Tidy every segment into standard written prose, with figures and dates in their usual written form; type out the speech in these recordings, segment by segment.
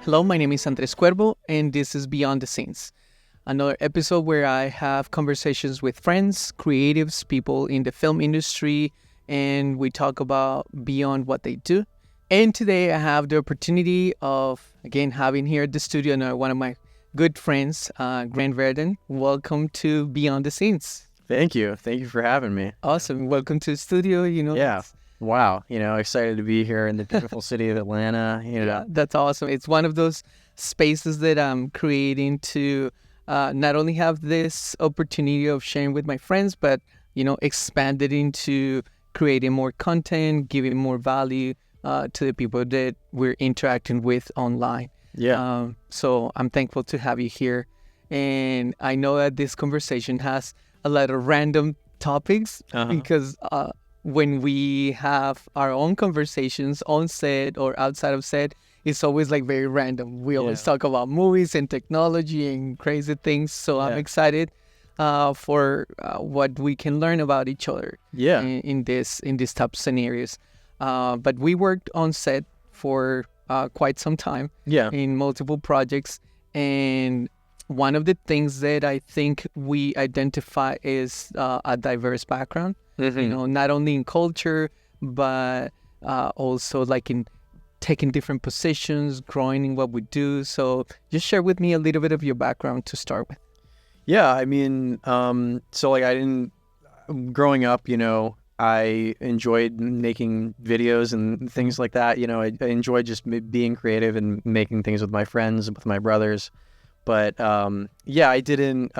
Hello, my name is Andres Cuervo, and this is Beyond the Scenes, another episode where I have conversations with friends, creatives, people in the film industry, and we talk about beyond what they do. And today I have the opportunity of, again, having here at the studio one of my good friends, Grant Varadan. Welcome to Beyond the Scenes. Thank you. Thank you for having me. Awesome. Welcome to the studio. Yeah. Wow. Excited to be here in the beautiful city of Atlanta. Yeah, that's awesome. It's one of those spaces that I'm creating to not only have this opportunity of sharing with my friends, but, expand it into creating more content, giving more value to the people that we're interacting with online. Yeah. So I'm thankful to have you here. And I know that this conversation has a lot of random topics because when we have our own conversations on set or outside of set, it's always like very random. We always talk about movies and technology and crazy things. So I'm excited for what we can learn about each other in these type of scenarios. But we worked on set for quite some time in multiple projects. And one of the things that I think we identify is a diverse background. Not only in culture, but also like in taking different positions, growing in what we do. So just share with me a little bit of your background to start with. Yeah. Growing up, I enjoyed making videos and things like that. I enjoyed just being creative and making things with my friends and with my brothers. But I didn't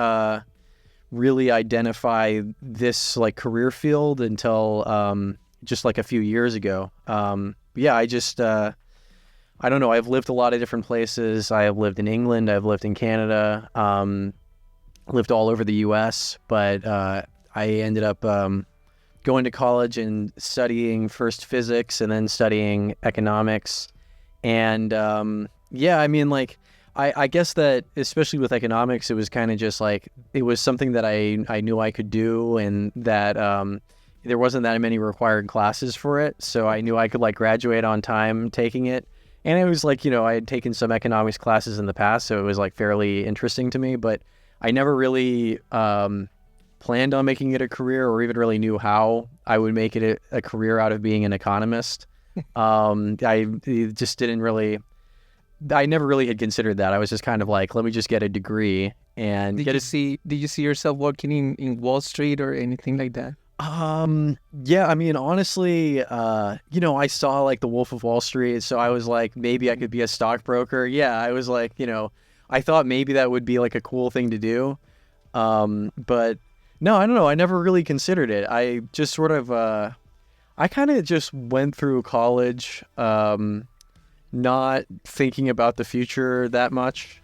really identify this like career field until just like a few years ago. I don't know. I've lived a lot of different places. I have lived in England. I've lived in Canada. Lived all over the U.S. But I ended up going to college and studying first physics and then studying economics. And I guess that especially with economics, it was kind of just like, it was something that I knew I could do, and that there wasn't that many required classes for it. So I knew I could like graduate on time taking it. And it was like, I had taken some economics classes in the past, so it was like fairly interesting to me, but I never really planned on making it a career, or even really knew how I would make it a career out of being an economist. I never really had considered that. I was just kind of like, let me just get a degree and did you see yourself working in Wall Street or anything like that? Honestly, I saw like The Wolf of Wall Street, so I was like, maybe I could be a stockbroker. Yeah, I was like, I thought maybe that would be like a cool thing to do. But no, I don't know. I never really considered it. I just sort of, I kind of just went through college, not thinking about the future that much,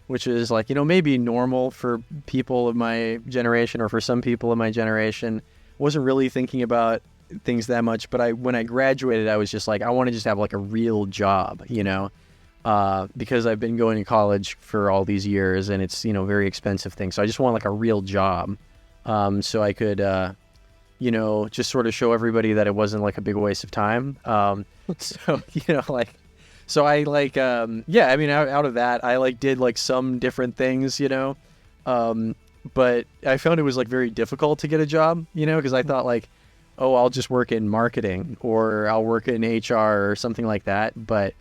which is like, maybe normal for people of my generation, or for some people of my generation. Wasn't really thinking about things that much, but when I graduated, I was just like, I want to just have like a real job, because I've been going to college for all these years, and it's, very expensive thing. So I just want like a real job, so I could, just sort of show everybody that it wasn't like a big waste of time. So I like, out of that, I like did like some different things, but I found it was like very difficult to get a job, because I thought like, oh, I'll just work in marketing, or I'll work in HR or something like that. But,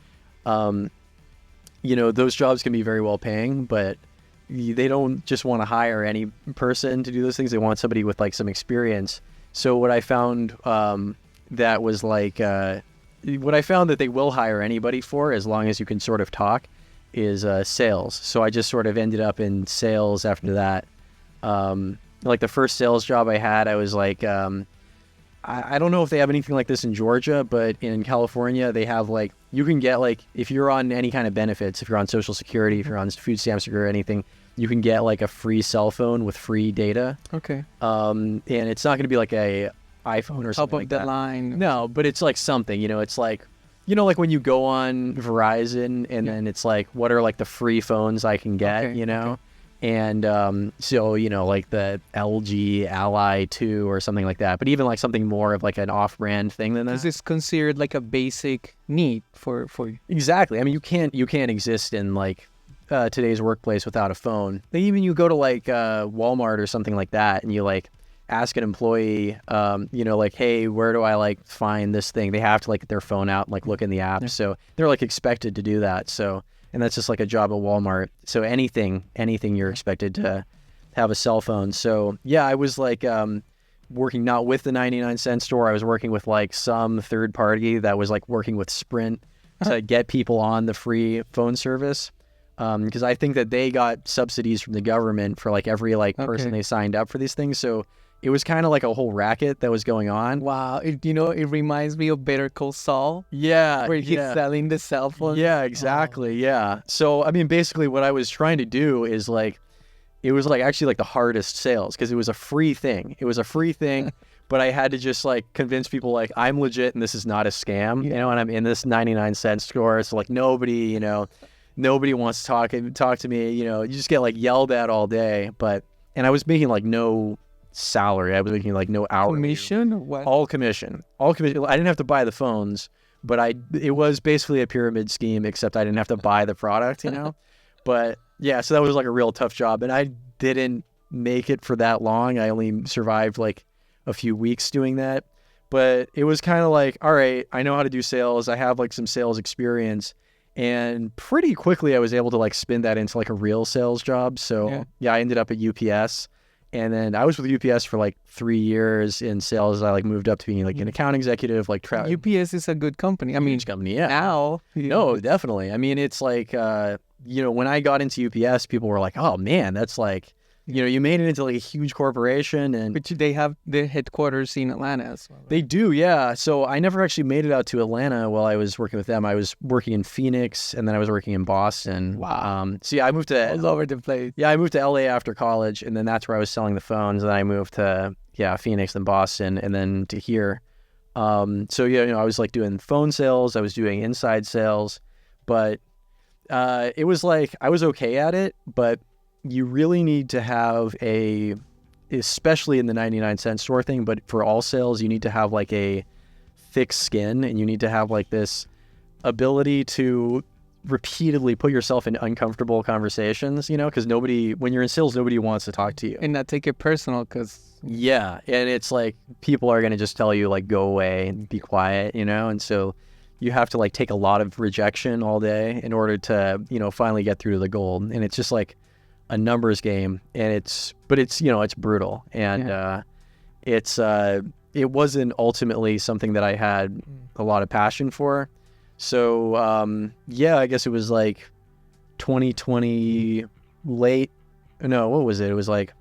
those jobs can be very well paying, but they don't just want to hire any person to do those things. They want somebody with like some experience. So what I found, that was like, what I found that they will hire anybody for, as long as you can sort of talk, is sales. So I just sort of ended up in sales after that. Like the first sales job I had, I was like, I don't know if they have anything like this in Georgia, but in California, they have like, you can get like, if you're on any kind of benefits, if you're on Social Security, if you're on food stamps or anything, you can get like a free cell phone with free data. Okay. And it's not going to be like a iPhone or something like that. Top of the line. No, but it's like something, it's like, like when you go on Verizon and then it's like, what are like the free phones I can get, And so, like the LG Ally 2 or something like that. But even like something more of like an off-brand thing than that. Is this considered like a basic need for you? Exactly. I mean, you can't exist in like today's workplace without a phone. Even you go to like Walmart or something like that, and you like ask an employee, like, hey, where do I like find this thing? They have to like get their phone out and like look in the app. Yeah. So they're like expected to do that. So, and that's just like a job at Walmart. So anything you're expected to have a cell phone. So yeah, I was like working not with the 99-cent store. I was working with like some third party that was like working with Sprint to get people on the free phone service. Because I think that they got subsidies from the government for like every like person they signed up for these things. So it was kind of like a whole racket that was going on. Wow. It reminds me of Better Call Saul. Yeah. Where he's selling the cell phone. Yeah, exactly. Oh. Yeah. So, I mean, basically what I was trying to do is like, it was like actually like the hardest sales because it was a free thing. But I had to just like convince people like I'm legit and this is not a scam, and I'm in this 99-cent store. So like nobody wants to talk to me. You just get like yelled at all day. And I was making like no salary. I was making like no hourly. Commission or what? All commission. I didn't have to buy the phones, but it was basically a pyramid scheme, except I didn't have to buy the product, But yeah, so that was like a real tough job. And I didn't make it for that long. I only survived like a few weeks doing that. But it was kind of like, all right, I know how to do sales. I have like some sales experience. And pretty quickly I was able to like spin that into like a real sales job. So yeah, I ended up at UPS. And then I was with UPS for like 3 years in sales. I like moved up to being like an account executive, like UPS is a good company. I mean, huge company, yeah. Now, no, definitely. I mean, it's like, when I got into UPS, people were like, oh man, that's like, you made it into like a huge corporation. But they have their headquarters in Atlanta as well. Right? They do, yeah. So I never actually made it out to Atlanta while I was working with them. I was working in Phoenix, and then I was working in Boston. Wow. So yeah, I moved to all over the place. Yeah, I moved to LA after college, and then that's where I was selling the phones. And then I moved to Phoenix and Boston, and then to here. So yeah, I was like doing phone sales. I was doing inside sales, but it was like I was okay at it, but you really need to have especially in the 99-cent store thing, but for all sales, you need to have like a thick skin, and you need to have like this ability to repeatedly put yourself in uncomfortable conversations, because when you're in sales, nobody wants to talk to you. And not take it personal, because... Yeah, and it's like people are going to just tell you like, go away and be quiet, and so you have to like take a lot of rejection all day in order to, finally get through to the goal. And it's just like a numbers game, and it's brutal, and it wasn't ultimately something that I had a lot of passion for. So I guess it was like 2020 late. No, what was it? It was like,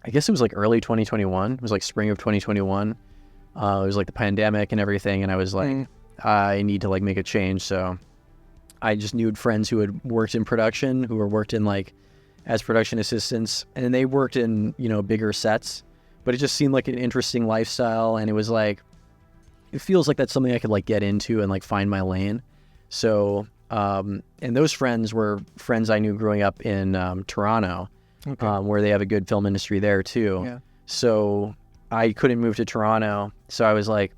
I guess it was like early 2021. It was like spring of 2021. It was like the pandemic and everything, and I was like, I need to like make a change. So I just knew friends who had worked in production, who were worked in like as production assistants, and they worked in, bigger sets, but it just seemed like an interesting lifestyle. And it was like, it feels like that's something I could like get into and like find my lane. So, and those friends were friends I knew growing up in Toronto, where they have a good film industry there too. Yeah. So I couldn't move to Toronto. So I was like,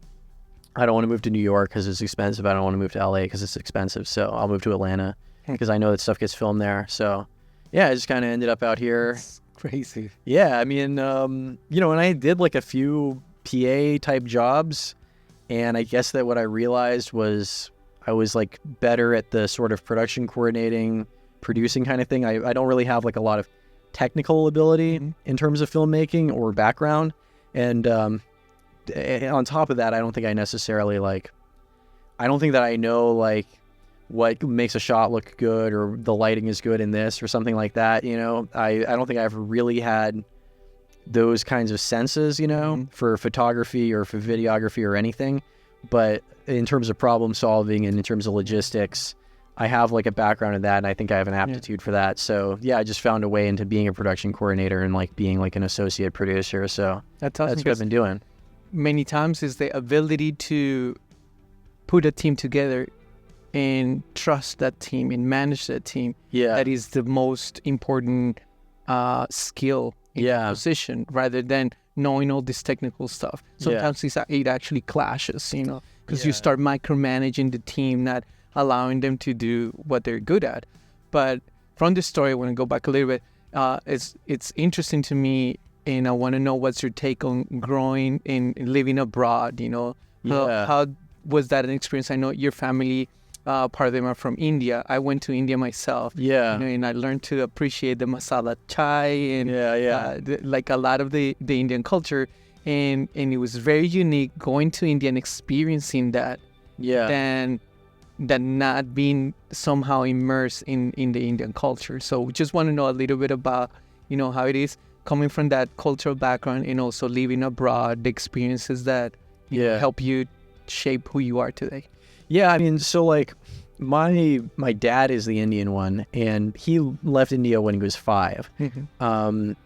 I don't want to move to New York because it's expensive. I don't want to move to LA because it's expensive. So I'll move to Atlanta because I know that stuff gets filmed there. So yeah, I just kind of ended up out here. That's crazy. Yeah, I mean, and I did like a few PA type jobs, and I guess that what I realized was I was like better at the sort of production coordinating, producing kind of thing. I don't really have like a lot of technical ability in terms of filmmaking or background. And on top of that, I don't think I necessarily I don't think that I know like what makes a shot look good, or the lighting is good in this or something like that. I don't think I ever really had those kinds of senses, for photography or for videography or anything. But in terms of problem solving and in terms of logistics, I have like a background in that, and I think I have an aptitude for that. So yeah, I just found a way into being a production coordinator and like being like an associate producer. So that's what I've been doing. Many times is the ability to put a team together and trust that team and manage that team. Yeah. That is the most important skill in Yeah. position rather than knowing all this technical stuff. Sometimes it actually clashes, because you start micromanaging the team, not allowing them to do what they're good at. But from this story, I want to go back a little bit. It's interesting to me, and I want to know what's your take on growing and living abroad. How was that an experience? I know your family, part of them are from India. I went to India myself. Yeah. And I learned to appreciate the masala chai and like a lot of the Indian culture, and it was very unique going to India and experiencing that. Than not being somehow immersed in the Indian culture. So we just want to know a little bit about how it is coming from that cultural background and also living abroad, the experiences that help you shape who you are today. Yeah, I mean, so like my dad is the Indian one, and he left India when he was 5.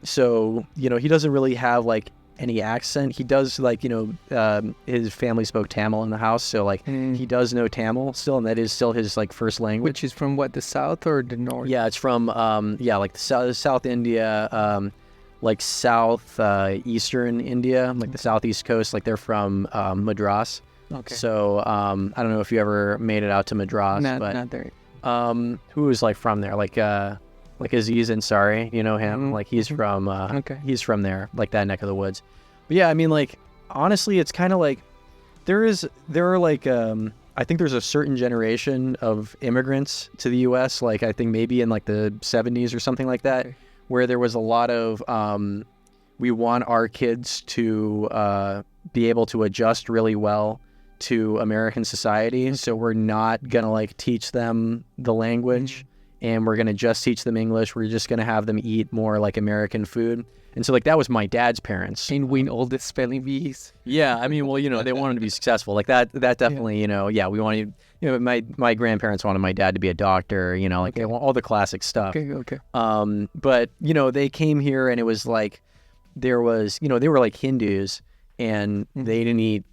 So he doesn't really have like any accent. He does like his family spoke Tamil in the house, so like he does know Tamil still, and that is still his like first language. Which is from what, the south or the north? Yeah, it's from like the South India, like south eastern India, like the southeast coast. Like they're from Madras. Okay. So I don't know if you ever made it out to Madras, but not there. Who was like from there, like Aziz Ansari, you know him, like he's from he's from there, like that neck of the woods. But yeah, I mean, like honestly, it's kind of like there are like I think there's a certain generation of immigrants to the U.S. Like I think maybe in like the 70s or something like that, where there was a lot of we want our kids to be able to adjust really well to American society, so we're not gonna like teach them the language, and we're gonna just teach them English. We're just gonna have them eat more like American food. And so like that was my dad's parents. And win all the spelling bees. Yeah, I mean, well, they wanted to be successful. Like that definitely, we wanted, my grandparents wanted my dad to be a doctor, like they want all the classic stuff. Okay. But they came here, and it was like there was, they were like Hindus, and they didn't eat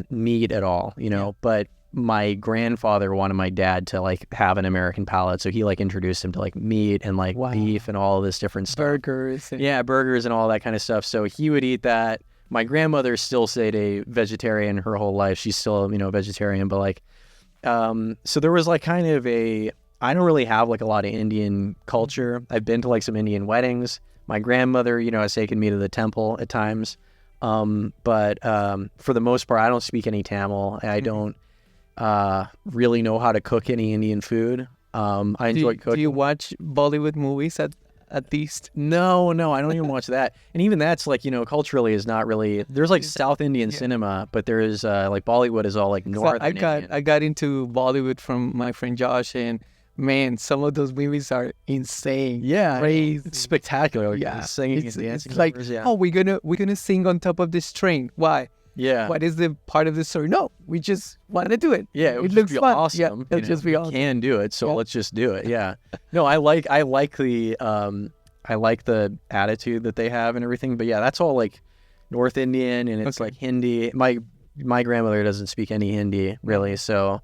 meat at all, but my grandfather wanted my dad to like have an American palate, so he like introduced him to like meat and like beef and all this different stuff. Burgers and all that kind of stuff. So he would eat that. My grandmother still stayed a vegetarian her whole life. She's still a vegetarian, but like so there was like kind of I don't really have like a lot of Indian culture. I've been to like some Indian weddings. My grandmother has taken me to the temple at times. But for the most part, I don't speak any Tamil. I don't really know how to cook any Indian food. I enjoy cooking. Do you watch Bollywood movies at least? No, I don't even watch that. And even that's like, culturally is not really, there's like South Indian cinema, but there is like Bollywood is all like Northern Indian. I got into Bollywood from my friend Josh, and man, some of those movies are insane. Yeah, crazy. It's spectacular. Like, yeah, singing it's and dancing. It's like, oh, we're gonna sing on top of this train. Why? Yeah. What is the part of the story? No, we just want to do it. Yeah, it looks fun. Awesome. Yeah, it'll just be awesome. We can do it, so let's just do it. Yeah. No, I like the attitude that they have and everything. But yeah, that's all like North Indian, and it's like Hindi. My grandmother doesn't speak any Hindi really, so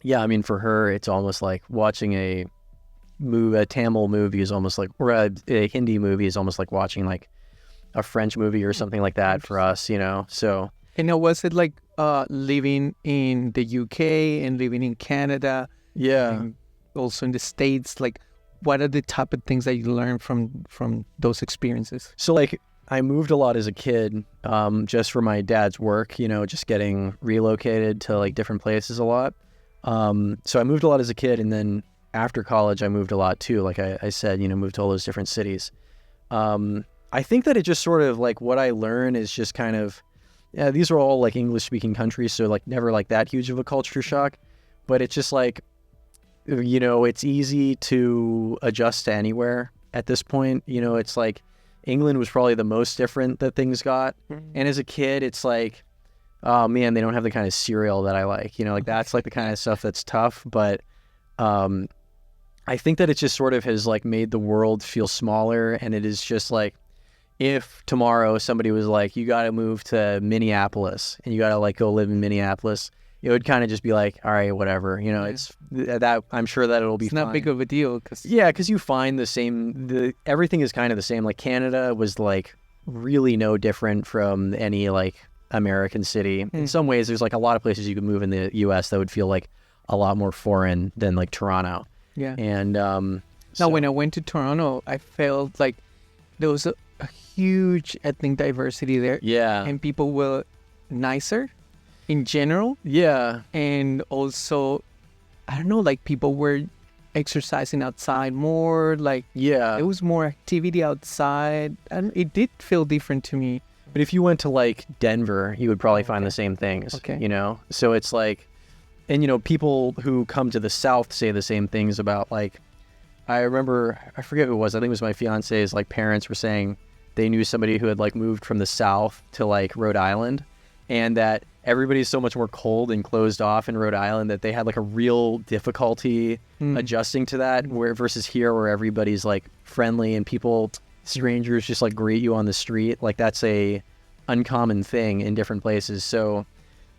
yeah, I mean, for her, it's almost like watching a Tamil movie is almost like, or a Hindi movie is almost like watching like a French movie or something like that for us, so. And now, was it like living in the UK and living in Canada? Yeah. And also in the States, like what are the type of things that you learned from those experiences? So like I moved a lot as a kid, just for my dad's work, just getting relocated to like different places a lot. So I moved a lot as a kid, and then after college, I moved a lot too. Like I said, moved to all those different cities. I think that it just sort of like what I learned is just kind of, these are all like English speaking countries. So like never like that huge of a culture shock, but it's just like, it's easy to adjust to anywhere at this point. It's like England was probably the most different that things got. And as a kid, it's like, oh man, they don't have the kind of cereal that I like, like that's like the kind of stuff that's tough. But I think that it just sort of has like made the world feel smaller. And it is just like, if tomorrow somebody was like, you got to move to Minneapolis and you got to like go live in Minneapolis, it would kind of just be like, all right, whatever, it's that I'm sure that it'll be It's not fine. big of a deal because Because you find everything is kind of the same. Like Canada was like really no different from any like American city. In some ways, there's like a lot of places you could move in the U.S. that would feel like a lot more foreign than like Toronto. Yeah. And now when I went to Toronto, I felt like there was a huge ethnic diversity there. Yeah. And people were nicer in general. Yeah. And also, I don't know, like people were exercising outside more. Like, Yeah. there was more activity outside. And it did feel different to me. But if you went to like Denver, you would probably find the same things. Okay. So it's like, and people who come to the South say the same things about like, I remember, I forget who it was. I think it was my fiance's like parents were saying they knew somebody who had like moved from the South to like Rhode Island, and that everybody's so much more cold and closed off in Rhode Island that they had like a real difficulty adjusting to that, where versus here where everybody's like friendly and strangers just like greet you on the street. Like that's a uncommon thing in different places. So,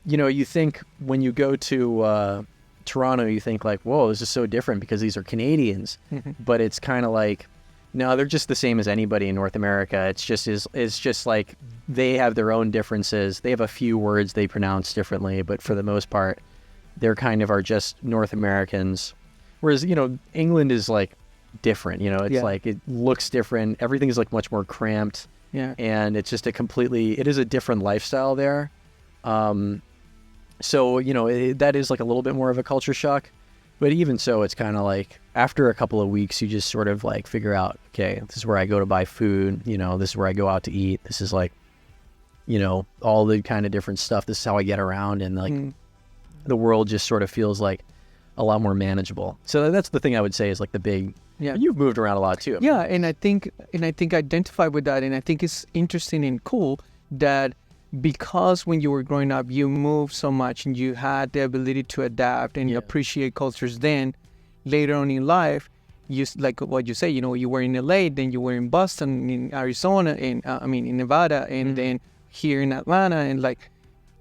you think when you go to Toronto, you think like, whoa, this is so different because these are Canadians. But it's kind of like, no, they're just the same as anybody in North America. It's just like they have their own differences. They have a few words they pronounce differently, but for the most part, they're kind of are just North Americans. Whereas, England is like different, it's like it looks different. Everything is like much more cramped. Yeah. And it's just it is a different lifestyle there. So, that is like a little bit more of a culture shock. But even so, it's kind of like after a couple of weeks, you just sort of like figure out, okay, this is where I go to buy food. This is where I go out to eat. This is like, all the kind of different stuff. This is how I get around. And like the world just sort of feels like a lot more manageable. So that's the thing I would say is like the big, you've moved around a lot too. Yeah. And I think I identify with that. And I think it's interesting and cool that because when you were growing up, you moved so much and you had the ability to adapt and appreciate cultures. Then later on in life, like what you say, you were in LA, then you were in Boston, in Arizona, in Nevada, and then here in Atlanta, and like,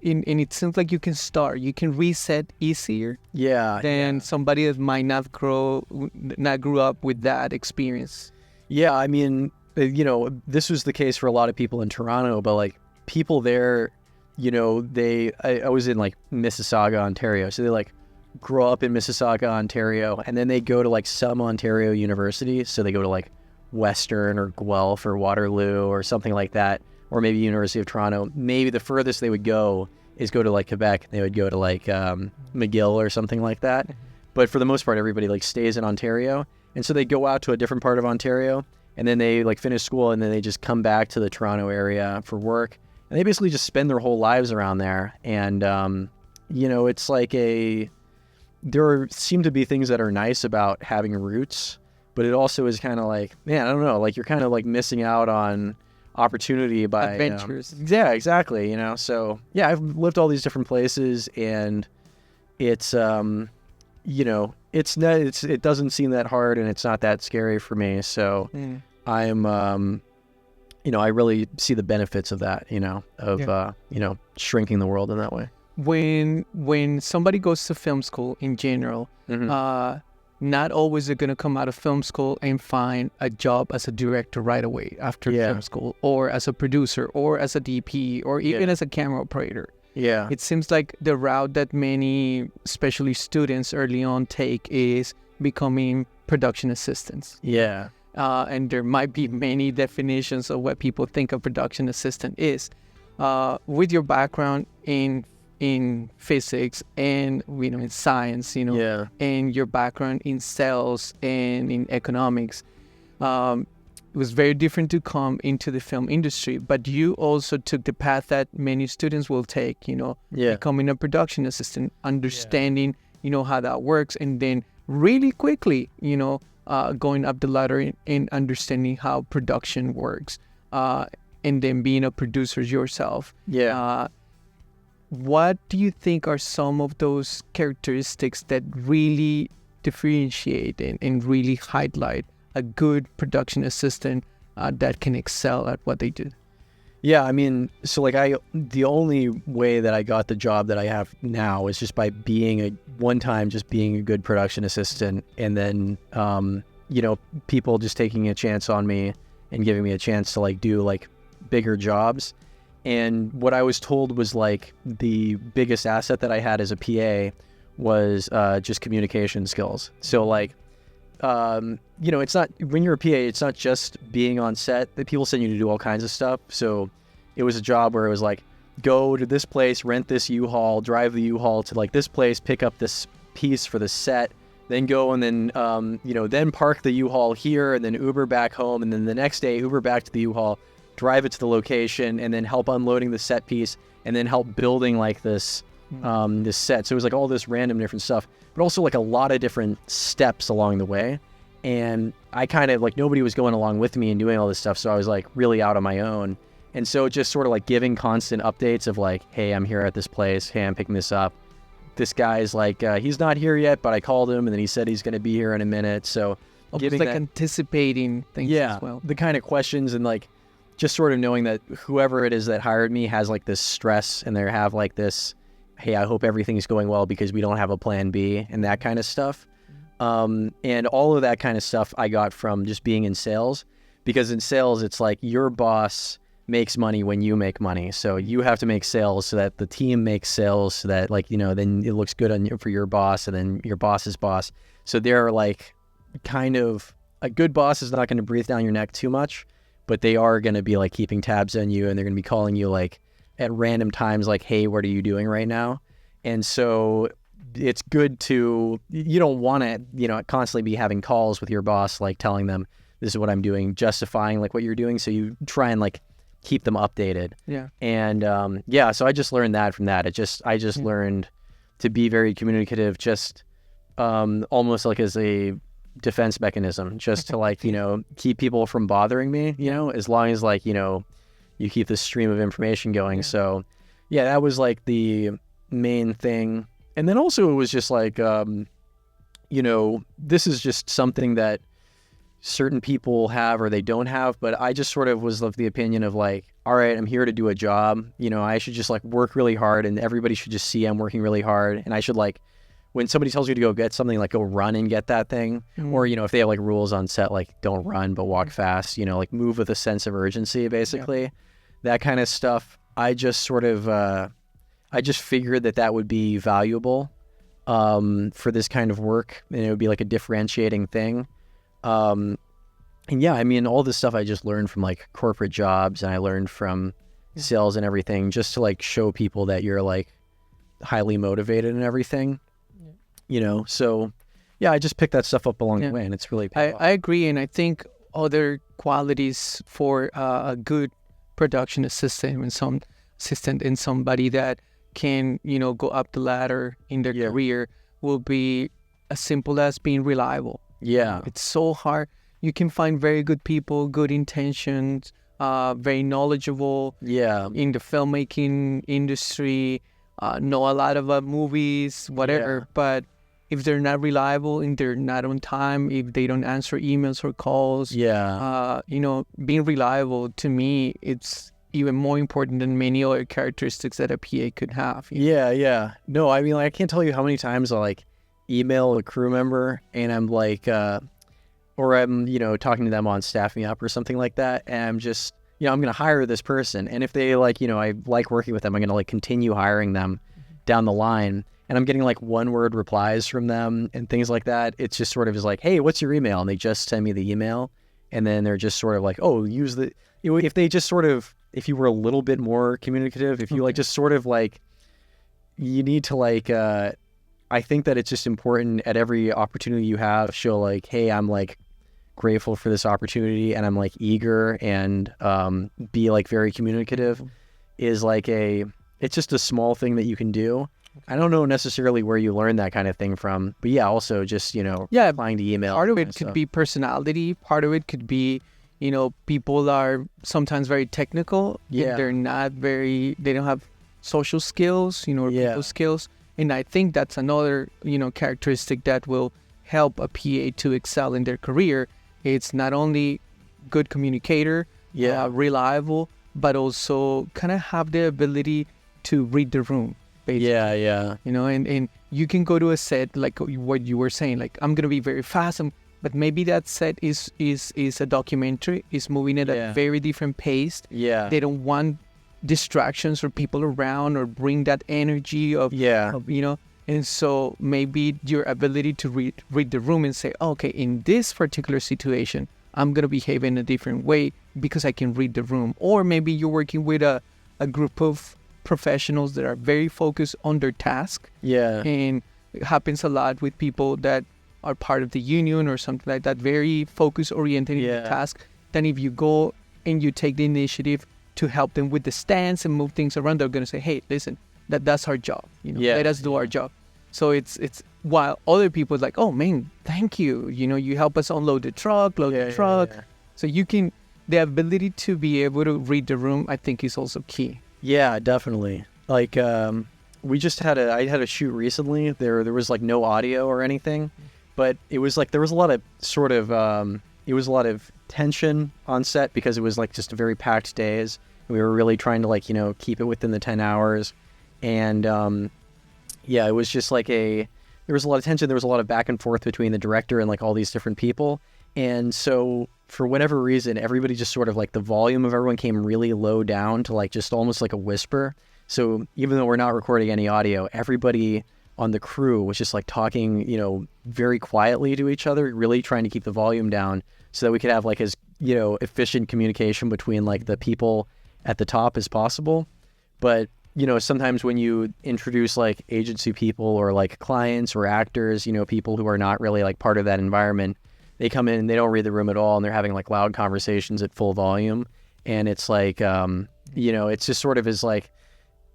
and it seems like you can reset easier than somebody that might not grew up with that experience. Yeah, I mean, this was the case for a lot of people in Toronto, but like people there, I was in like Mississauga, Ontario, so they like grow up in Mississauga, Ontario, and then they go to like some Ontario university, so they go to like Western or Guelph or Waterloo or something like that, or maybe University of Toronto. Maybe the furthest they would go is go to like Quebec. They would go to like McGill or something like that. But for the most part, everybody like stays in Ontario, and so they go out to a different part of Ontario, and then they like finish school, and then they just come back to the Toronto area for work, and they basically just spend their whole lives around there. And it's like there seem to be things that are nice about having roots, but it also is kind of like, man, I don't know, like you're kind of like missing out on opportunity by adventures. Yeah, exactly. So yeah, I've lived all these different places, and it's it doesn't seem that hard, and it's not that scary for me. So I'm I really see the benefits of that, shrinking the world in that way. When somebody goes to film school in general, not always they're going to come out of film school and find a job as a director right away after film school, or as a producer, or as a DP, or even as a camera operator. Yeah. It seems like the route that many, especially students early on, take is becoming production assistants. Yeah. And there might be many definitions of what people think a production assistant is. With your background in physics and in science, and your background in sales and in economics, it was very different to come into the film industry. But you also took the path that many students will take, becoming a production assistant, understanding, how that works, and then really quickly, going up the ladder in understanding how production works, and then being a producer yourself. What do you think are some of those characteristics that really differentiate and really highlight a good production assistant that can excel at what they do? Yeah, I mean, so like the only way that I got the job that I have now is just by being one time just being a good production assistant, and then people just taking a chance on me and giving me a chance to like do like bigger jobs. And what I was told was like the biggest asset that I had as a PA was just communication skills. So like it's not, when you're a PA, it's not just being on set. That people send you to do all kinds of stuff. So it was a job where it was like, go to this place, rent this U-Haul, drive the U-Haul to like this place, pick up this piece for the set, then go and then, then park the U-Haul here and then Uber back home. And then the next day, Uber back to the U-Haul, drive it to the location, and then help unloading the set piece, and then help building like this set. So it was like all this random different stuff, but also like a lot of different steps along the way. And I kind of like, nobody was going along with me and doing all this stuff. So I was like really out on my own. And so just sort of like giving constant updates of like, hey, I'm here at this place. Hey, I'm picking this up. This guy's like, he's not here yet, but I called him and then he said he's going to be here in a minute. So giving like anticipating things as well. The kind of questions, and like just sort of knowing that whoever it is that hired me has like this stress, and they have like this, hey, I hope everything's going well because we don't have a plan B, and that kind of stuff. And all of that kind of stuff I got from just being in sales, because in sales, it's like your boss makes money when you make money. So you have to make sales so that the team makes sales, so that like, then it looks good for your boss and then your boss's boss. So they're like kind of, a good boss is not going to breathe down your neck too much, but they are going to be like keeping tabs on you, and they're going to be calling you like at random times, like, hey, what are you doing right now? And so it's good to, you don't want to, constantly be having calls with your boss, like telling them this is what I'm doing, justifying like what you're doing. So you try and like keep them updated. Yeah. And so I just learned that from that. I just learned to be very communicative, just almost like as a defense mechanism, just to like, keep people from bothering me, as long as like, you keep the stream of information going. Yeah. So yeah, that was like the main thing. And then also it was just like, this is just something that certain people have or they don't have, but I just sort of was of the opinion of like, all right, I'm here to do a job. I should just like work really hard, and everybody should just see I'm working really hard. And I should like, when somebody tells you to go get something, like go run and get that thing. Mm-hmm. Or, if they have like rules on set, like don't run, but walk fast, like move with a sense of urgency, basically. Yeah. That kind of stuff. I just sort of, I just figured that would be valuable for this kind of work, and it would be like a differentiating thing. And yeah, I mean, all this stuff I just learned from like corporate jobs, and I learned from sales and everything, just to like show people that you're like highly motivated and everything, so yeah, I just picked that stuff up along the way, and it's really paid off. I agree. And I think other qualities for a good production assistant and somebody that can, go up the ladder in their career will be as simple as being reliable. Yeah. It's so hard. You can find very good people, good intentions, very knowledgeable in the filmmaking industry, know a lot about movies, whatever. Yeah. But if they're not reliable and they're not on time, if they don't answer emails or calls, being reliable, to me, it's even more important than many other characteristics that a PA could have. Yeah. No, I mean, like, I can't tell you how many times I like email a crew member and I'm like, or I'm, talking to them on Staff Me Up or something like that. And I'm just, I'm going to hire this person. And if they like, I like working with them, I'm going to like continue hiring them down the line. And I'm getting like one-word replies from them and things like that. It's just sort of is like, hey, what's your email? And they just send me the email. And then they're just sort of like, oh, if they just sort of, if you were a little bit more communicative, if you like just sort of like, you need to like, I think that it's just important at every opportunity you have, show like, hey, I'm like grateful for this opportunity and I'm like eager, and be like very communicative is like it's just a small thing that you can do. I don't know necessarily where you learn that kind of thing from, but yeah, also just, applying to email. Part of it could be personality. Part of it could be, people are sometimes very technical. Yeah. They're not they don't have social skills, or people skills. And I think that's another, characteristic that will help a PA to excel in their career. It's not only good communicator, reliable, but also kind of have the ability to read the room, basically. Yeah. You know, and you can go to a set like what you were saying, like I'm gonna be very fast, but maybe that set is a documentary, is moving at a very different pace. Yeah. They don't want distractions or people around or bring that energy of you know. And so maybe your ability to read the room and say, okay, in this particular situation, I'm going to behave in a different way because I can read the room. Or maybe you're working with a group of professionals that are very focused on their task. Yeah. And it happens a lot with people that are part of the union or something like that, very focus oriented in the task. Then if you go and you take the initiative to help them with the stands and move things around, they're going to say, hey, listen, that's our job. You know, let us do our job. So it's while other people like, oh man, thank you. You know, you help us unload the truck, load the truck. So you can, the ability to be able to read the room, I think is also key. Yeah, definitely. Like, we just I had a shoot recently. There was like no audio or anything, but it was like, there was a lot of sort of, it was a lot of tension on set because it was like just a very packed days. We were really trying to like, you know, keep it within the 10 hours. And, it was just like there was a lot of tension. There was a lot of back and forth between the director and like all these different people. And so for whatever reason, everybody just sort of like the volume of everyone came really low down to like just almost like a whisper. So even though we're not recording any audio, everybody on the crew was just like talking, you know, very quietly to each other, really trying to keep the volume down so that we could have like as, you know, efficient communication between like the people at the top as possible. But you know, sometimes when you introduce like agency people or like clients or actors, you know, people who are not really like part of that environment, they come in and they don't read the room at all and they're having like loud conversations at full volume. And it's like, you know, it's just sort of is like,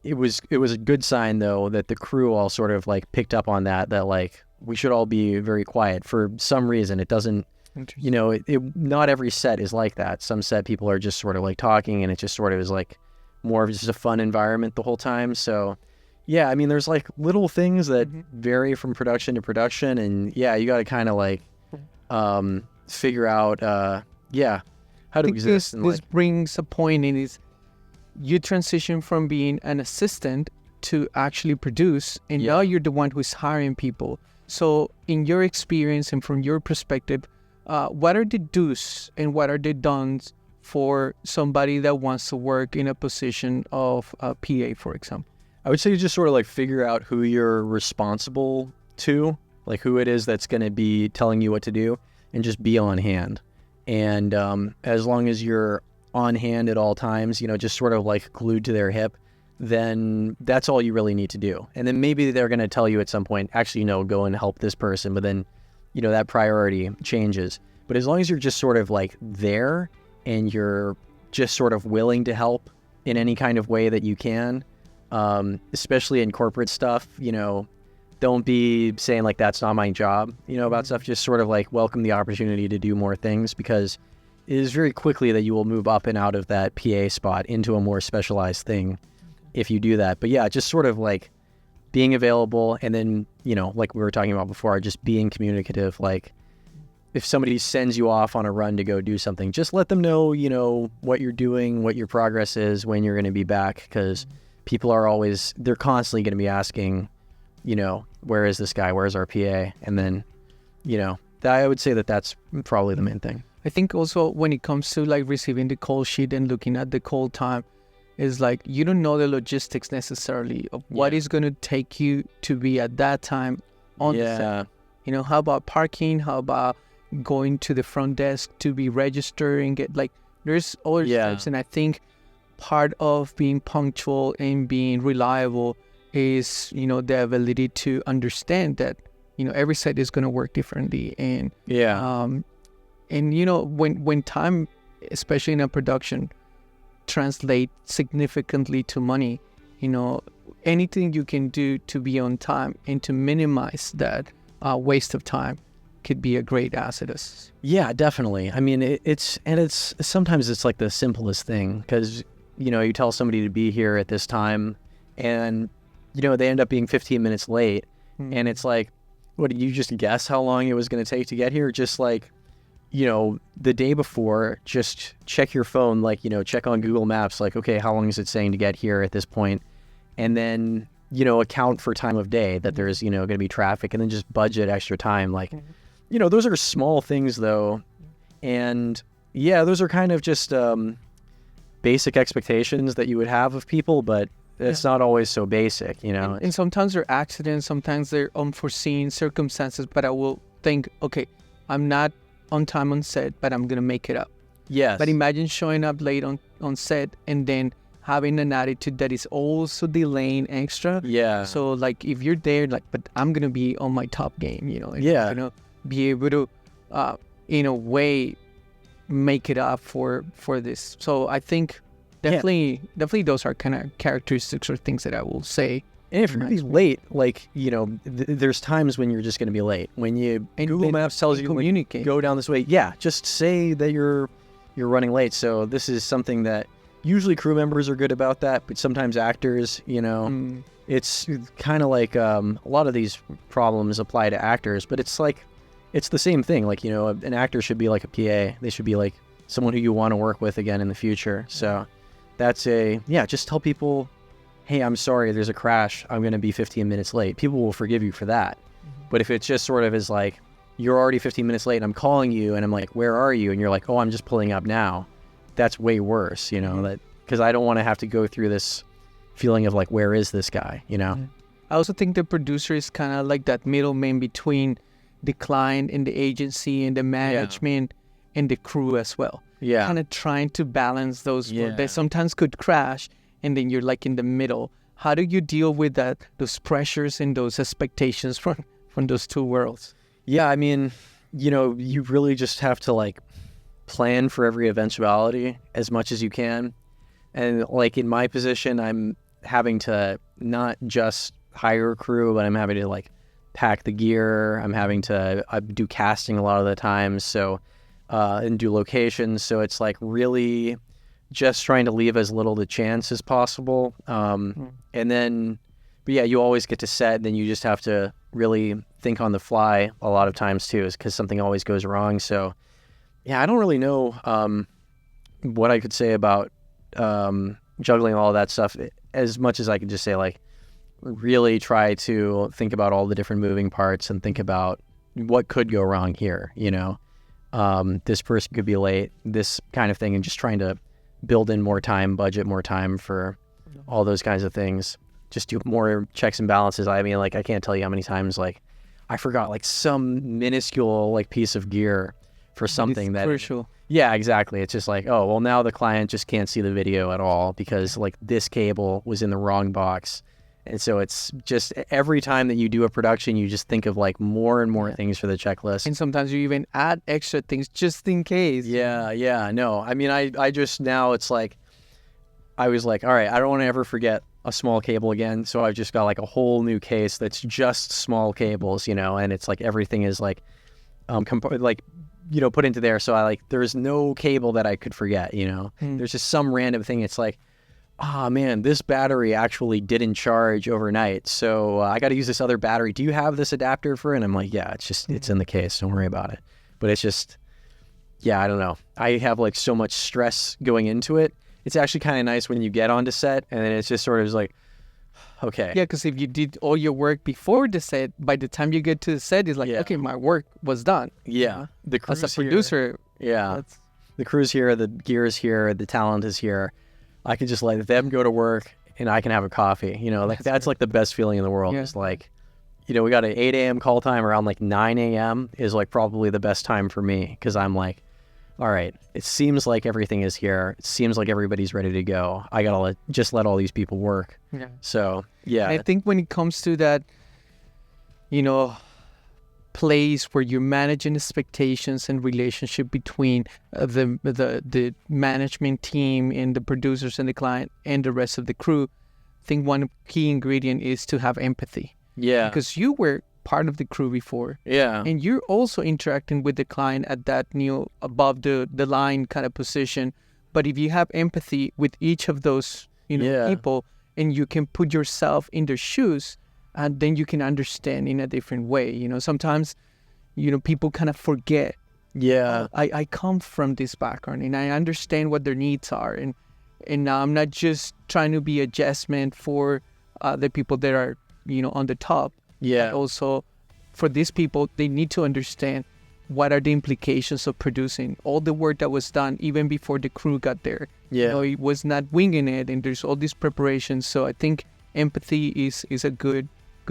it was a good sign though that the crew all sort of like picked up on that like we should all be very quiet for some reason. It doesn't, you know, not every set is like that. Some set people are just sort of like talking and it just sort of is like more of just a fun environment the whole time. So yeah, I mean, there's like little things that vary from production to production, and yeah, you got to kind of like figure out how to exist. This brings a point in is you transition from being an assistant to actually produce, and now you're the one who's hiring people. So in your experience and from your perspective, what are the do's and what are the don'ts for somebody that wants to work in a position of a PA, for example? I would say you just sort of like figure out who you're responsible to, like who it is that's going to be telling you what to do, and just be on hand. And as long as you're on hand at all times, you know, just sort of like glued to their hip, then that's all you really need to do. And then maybe they're going to tell you at some point, actually, no, go and help this person. But then, you know, that priority changes. But as long as you're just sort of like there and you're just sort of willing to help in any kind of way that you can, especially in corporate stuff, you know, don't be saying like, that's not my job, you know, about stuff. Just sort of like welcome the opportunity to do more things, because it is very quickly that you will move up and out of that PA spot into a more specialized thing if you do that. But yeah, just sort of like being available, and then, you know, like we were talking about before, just being communicative. Like if somebody sends you off on a run to go do something, just let them know, you know, what you're doing, what your progress is, when you're going to be back, because people are always, they're constantly going to be asking, you know, where is this guy? Where's our PA? And then, you know, I would say that that's probably the main thing. I think also when it comes to like receiving the call sheet and looking at the call time, is like you don't know the logistics necessarily of what is going to take you to be at that time on the set. You know, how about parking? How about going to the front desk to be registered and get like, there's other steps. And I think part of being punctual and being reliable is, you know, the ability to understand that, you know, every set is going to work differently. And and you know, when time, especially in a production, translate significantly to money, you know, anything you can do to be on time and to minimize that waste of time could be a great asset. Yeah, definitely. I mean, it's sometimes it's like the simplest thing, because, you know, you tell somebody to be here at this time and, you know, they end up being 15 minutes late. And it's like, what, did you just guess how long it was going to take to get here? Just like, the day before, just check your phone, like, check on Google Maps, like, okay, how long is it saying to get here at this point? And then, account for time of day that there's, going to be traffic, and then just budget extra time. Like, those are small things though. And yeah, those are kind of just basic expectations that you would have of people, but it's not always so basic, And sometimes they're accidents, sometimes they're unforeseen circumstances, but I will think, okay, I'm not on time on set, but I'm going to make it up. Yes. But imagine showing up late on set and then having an attitude that is also delaying extra. Yeah. So like if you're there, like, but I'm going to be on my top game, Yeah. I'm going to be able to, in a way, make it up for this. So I think definitely those are kind of characteristics or things that I will say. And if you're going to be late, like, there's times when you're just going to be late. When Google Maps tells you, communicate, go down this way. Yeah, just say that you're running late. So this is something that usually crew members are good about that, but sometimes actors, it's kind of like a lot of these problems apply to actors, but it's like, it's the same thing. Like, an actor should be like a PA. They should be like someone who you want to work with again in the future. So that's just tell people, hey, I'm sorry, there's a crash, I'm going to be 15 minutes late. People will forgive you for that. But if it just sort of is like, you're already 15 minutes late and I'm calling you and I'm like, where are you? And you're like, oh, I'm just pulling up now. That's way worse, that, because I don't want to have to go through this feeling of like, where is this guy, I also think the producer is kind of like that middleman between the client and the agency and the management and the crew as well. Yeah. Kind of trying to balance those that sometimes could crash, and then you're like in the middle. How do you deal with that, those pressures and those expectations from those two worlds? Yeah, I mean, you really just have to like plan for every eventuality as much as you can. And like in my position, I'm having to not just hire a crew, but I'm having to like pack the gear. I'm having to do casting a lot of the times, so and do locations. So it's like really just trying to leave as little to chance as possible. And then, but yeah, you always get to set, and then you just have to really think on the fly a lot of times too, is because something always goes wrong. So yeah, I don't really know what I could say about juggling all that stuff, as much as I could just say like, really try to think about all the different moving parts and think about what could go wrong here, this person could be late, this kind of thing, and just trying to build in more time, budget more time for all those kinds of things. Just do more checks and balances. I mean, like, I can't tell you how many times, like, I forgot, like, some minuscule, like, piece of gear for something that... crucial. Yeah, exactly. It's just like, oh, well, now the client just can't see the video at all because, like, this cable was in the wrong box. And so it's just every time that you do a production, you just think of like more and more things for the checklist. And sometimes you even add extra things just in case. Yeah. No, I mean, I just now it's like, I was like, all right, I don't want to ever forget a small cable again. So I've just got like a whole new case that's just small cables, and it's like everything is like, put into there. So I like, there's no cable that I could forget, There's just some random thing. It's like, man, this battery actually didn't charge overnight, so I got to use this other battery. Do you have this adapter for it? And I'm like, yeah, it's in the case. Don't worry about it. But it's just, I don't know. I have like so much stress going into it. It's actually kind of nice when you get onto set, and then it's just sort of like, okay. Yeah, because if you did all your work before the set, by the time you get to the set, it's like, okay, my work was done. Yeah. The crew's as a producer. Here, yeah. The crew's here, the gear is here, the talent is here. I can just let them go to work and I can have a coffee, like that's like the best feeling in the world. It's like, we got an 8 a.m. call time, around like 9 a.m. is like probably the best time for me. Cause I'm like, all right, it seems like everything is here. It seems like everybody's ready to go. I gotta just let all these people work. Yeah. So yeah. I think when it comes to that, place where you're managing expectations and relationship between the management team and the producers and the client and the rest of the crew, I think one key ingredient is to have empathy. Yeah. Because you were part of the crew before. Yeah. And you're also interacting with the client at that above the line kind of position. But if you have empathy with each of those people, and you can put yourself in their shoes, and then you can understand in a different way. Sometimes, people kind of forget Yeah. I come from this background and I understand what their needs are, and I'm not just trying to be adjustment for the people that are on the top. Yeah. But also for these people, they need to understand what are the implications of producing all the work that was done even before the crew got there. Yeah. It was not winging it, and there's all these preparations. So I think empathy is a good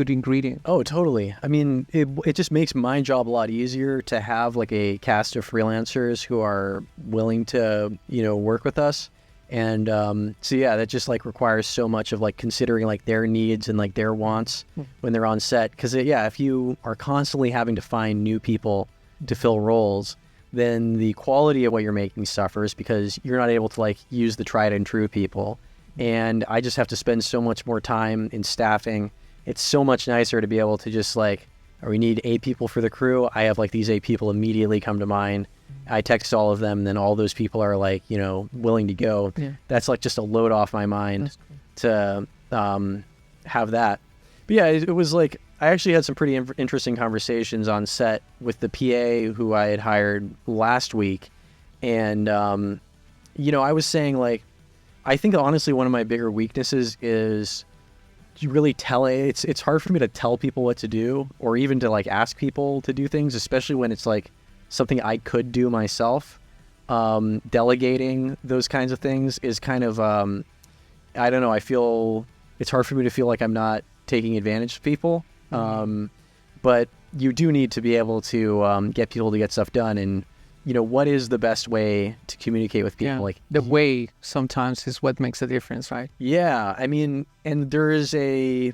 ingredient. Oh, totally. I mean, it just makes my job a lot easier to have like a cast of freelancers who are willing to, work with us. And so yeah, that just like requires so much of like considering like their needs and like their wants when they're on set. Because if you are constantly having to find new people to fill roles, then the quality of what you're making suffers because you're not able to like use the tried and true people. And I just have to spend so much more time in staffing. It's so much nicer to be able to just like, we need 8 people for the crew. I have like these 8 people immediately come to mind. I text all of them, and then all those people are like, willing to go. Yeah. That's like just a load off my mind to have that. But yeah, it was like, I actually had some pretty interesting conversations on set with the PA who I had hired last week. And, I was saying like, I think honestly one of my bigger weaknesses is really it's hard for me to tell people what to do or even to like ask people to do things, especially when it's like something I could do myself. Delegating those kinds of things is kind of, I don't know, I feel it's hard for me to feel like I'm not taking advantage of people. But you do need to be able to get people to get stuff done. And, what is the best way to communicate with people? Yeah, like the way sometimes is what makes a difference, right? Yeah. I mean, and there is a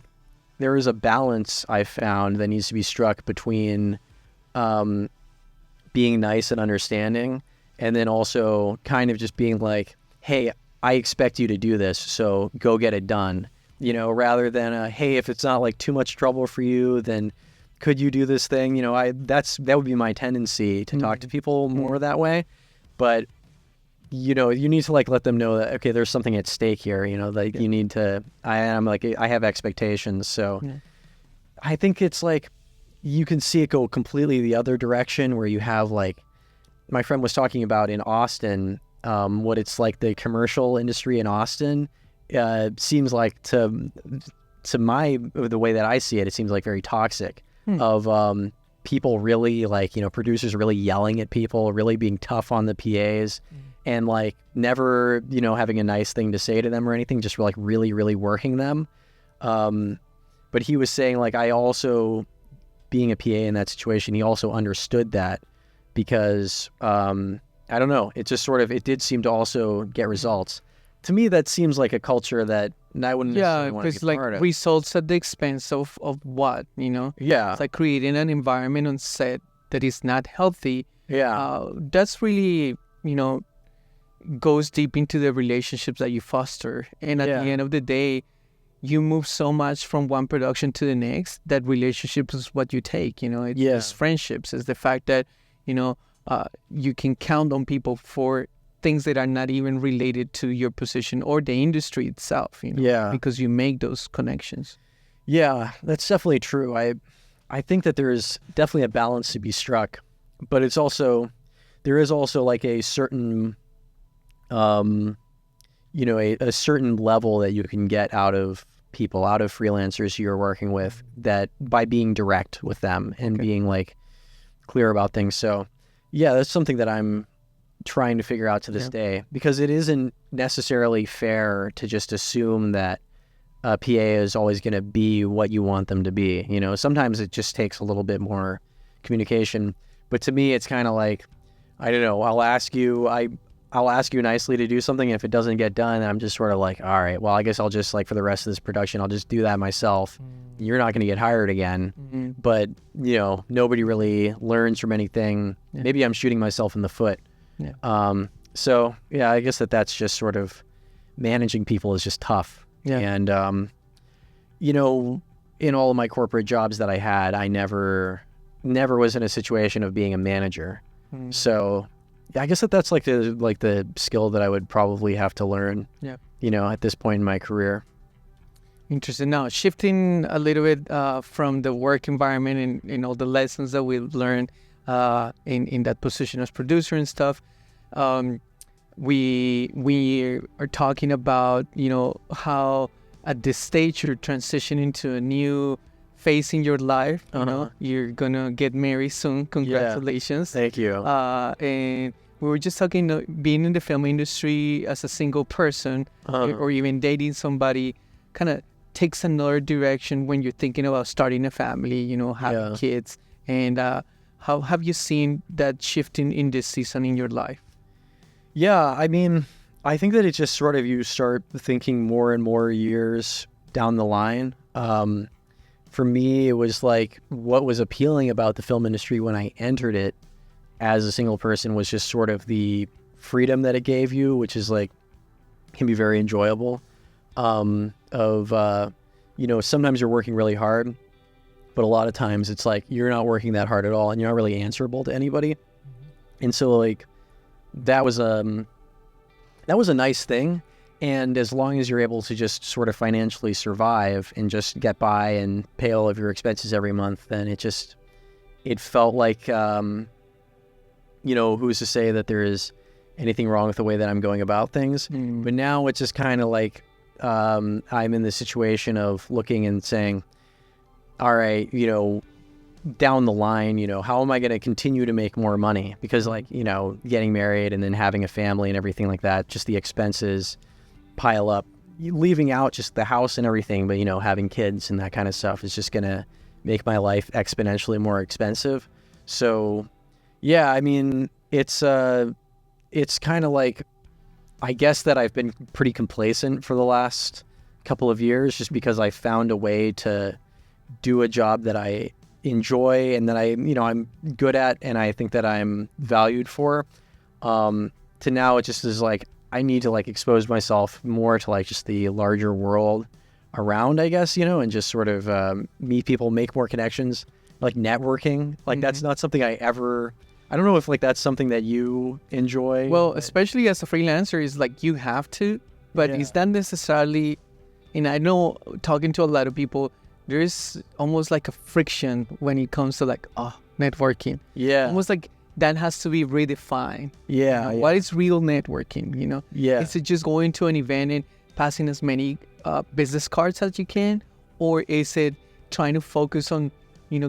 balance I found that needs to be struck between being nice and understanding, and then also kind of just being like, hey, I expect you to do this, so go get it done. Rather than hey, if it's not like too much trouble for you, then could you do this thing? That would be my tendency to talk to people more that way. But you need to like let them know that, okay, there's something at stake here, like you need to, I have expectations. So I think it's like, you can see it go completely the other direction where you have like, my friend was talking about in Austin, what it's like the commercial industry in Austin seems like the way that I see it, it seems like very toxic of people really like, producers really yelling at people, really being tough on the PAs and like never, having a nice thing to say to them or anything, just like really, really working them. But he was saying like, I also, being a PA in that situation, he also understood that because, I don't know, it just sort of, it did seem to also get results. To me, that seems like a culture that I wouldn't necessarily want to be part of. Like results at the expense of what, Yeah. It's like creating an environment on set that is not healthy. Yeah. That's really, goes deep into the relationships that you foster. And at the end of the day, you move so much from one production to the next that relationships is what you take, it's friendships. It's the fact that, you can count on people for things that are not even related to your position or the industry itself, because you make those connections. Yeah, that's definitely true. I think that there is definitely a balance to be struck, but there is also like a certain, a certain level that you can get out of people, out of freelancers you're working with, that by being direct with them and being like clear about things. So yeah, that's something that I'm trying to figure out to this day, because it isn't necessarily fair to just assume that a PA is always going to be what you want them to be. Sometimes it just takes a little bit more communication. But to me, it's kind of like, I don't know, I'll ask you nicely to do something. If it doesn't get done, I'm just sort of like, all right, well, I guess I'll just like for the rest of this production, I'll just do that myself. You're not going to get hired again. But, nobody really learns from anything. Maybe I'm shooting myself in the foot. So yeah, I guess that's just sort of managing people is just tough. And, in all of my corporate jobs that I had, I never was in a situation of being a manager. So I guess that's like the skill that I would probably have to learn, at this point in my career. Interesting. Now, shifting a little bit from the work environment and all the lessons that we've learned, in that position as producer and stuff. We are talking about, how at this stage you're transitioning to a new phase in your life. You're gonna get married soon. Congratulations. Thank you. And we were just talking, being in the film industry as a single person, or even dating somebody, kind of takes another direction when you're thinking about starting a family, having kids. And how have you seen that shifting in this season in your life? Yeah, I mean, I think that it just sort of, you start thinking more and more years down the line. For me, it was like, what was appealing about the film industry when I entered it as a single person was just sort of the freedom that it gave you, which is like, can be very enjoyable. Sometimes you're working really hard, but a lot of times it's like, you're not working that hard at all and you're not really answerable to anybody. And so like, that was a nice thing. And as long as you're able to just sort of financially survive and just get by and pay all of your expenses every month, then it felt like, who's to say that there is anything wrong with the way that I'm going about things. But now it's just kind of like, I'm in the situation of looking and saying, all right, down the line, how am I going to continue to make more money? Because like, getting married and then having a family and everything like that, just the expenses pile up, leaving out just the house and everything, but having kids and that kind of stuff is just going to make my life exponentially more expensive. So yeah, I mean, it's kind of like, I guess that I've been pretty complacent for the last couple of years, just because I found a way to do a job that I enjoy and that I'm good at and I think that I'm valued for, to now it just is like, I need to like expose myself more to like just the larger world around, I guess, and just sort of meet people, make more connections, like networking. Like that's not something I don't know if like that's something that you enjoy. Well, especially as a freelancer, is like you have to, but it's not necessarily, and I know talking to a lot of people, there's almost like a friction when it comes to like, networking. Yeah. Almost like that has to be redefined. Yeah. What is real networking, Yeah. Is it just going to an event and passing as many business cards as you can? Or is it trying to focus on,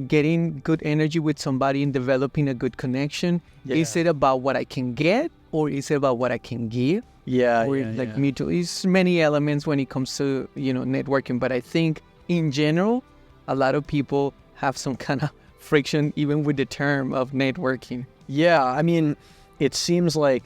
getting good energy with somebody and developing a good connection? Yeah. Is it about what I can get? Or is it about what I can give? Yeah. Or mutual? It's many elements when it comes to, networking. But I think in general, a lot of people have some kind of friction even with the term of networking. Yeah, I mean, it seems like,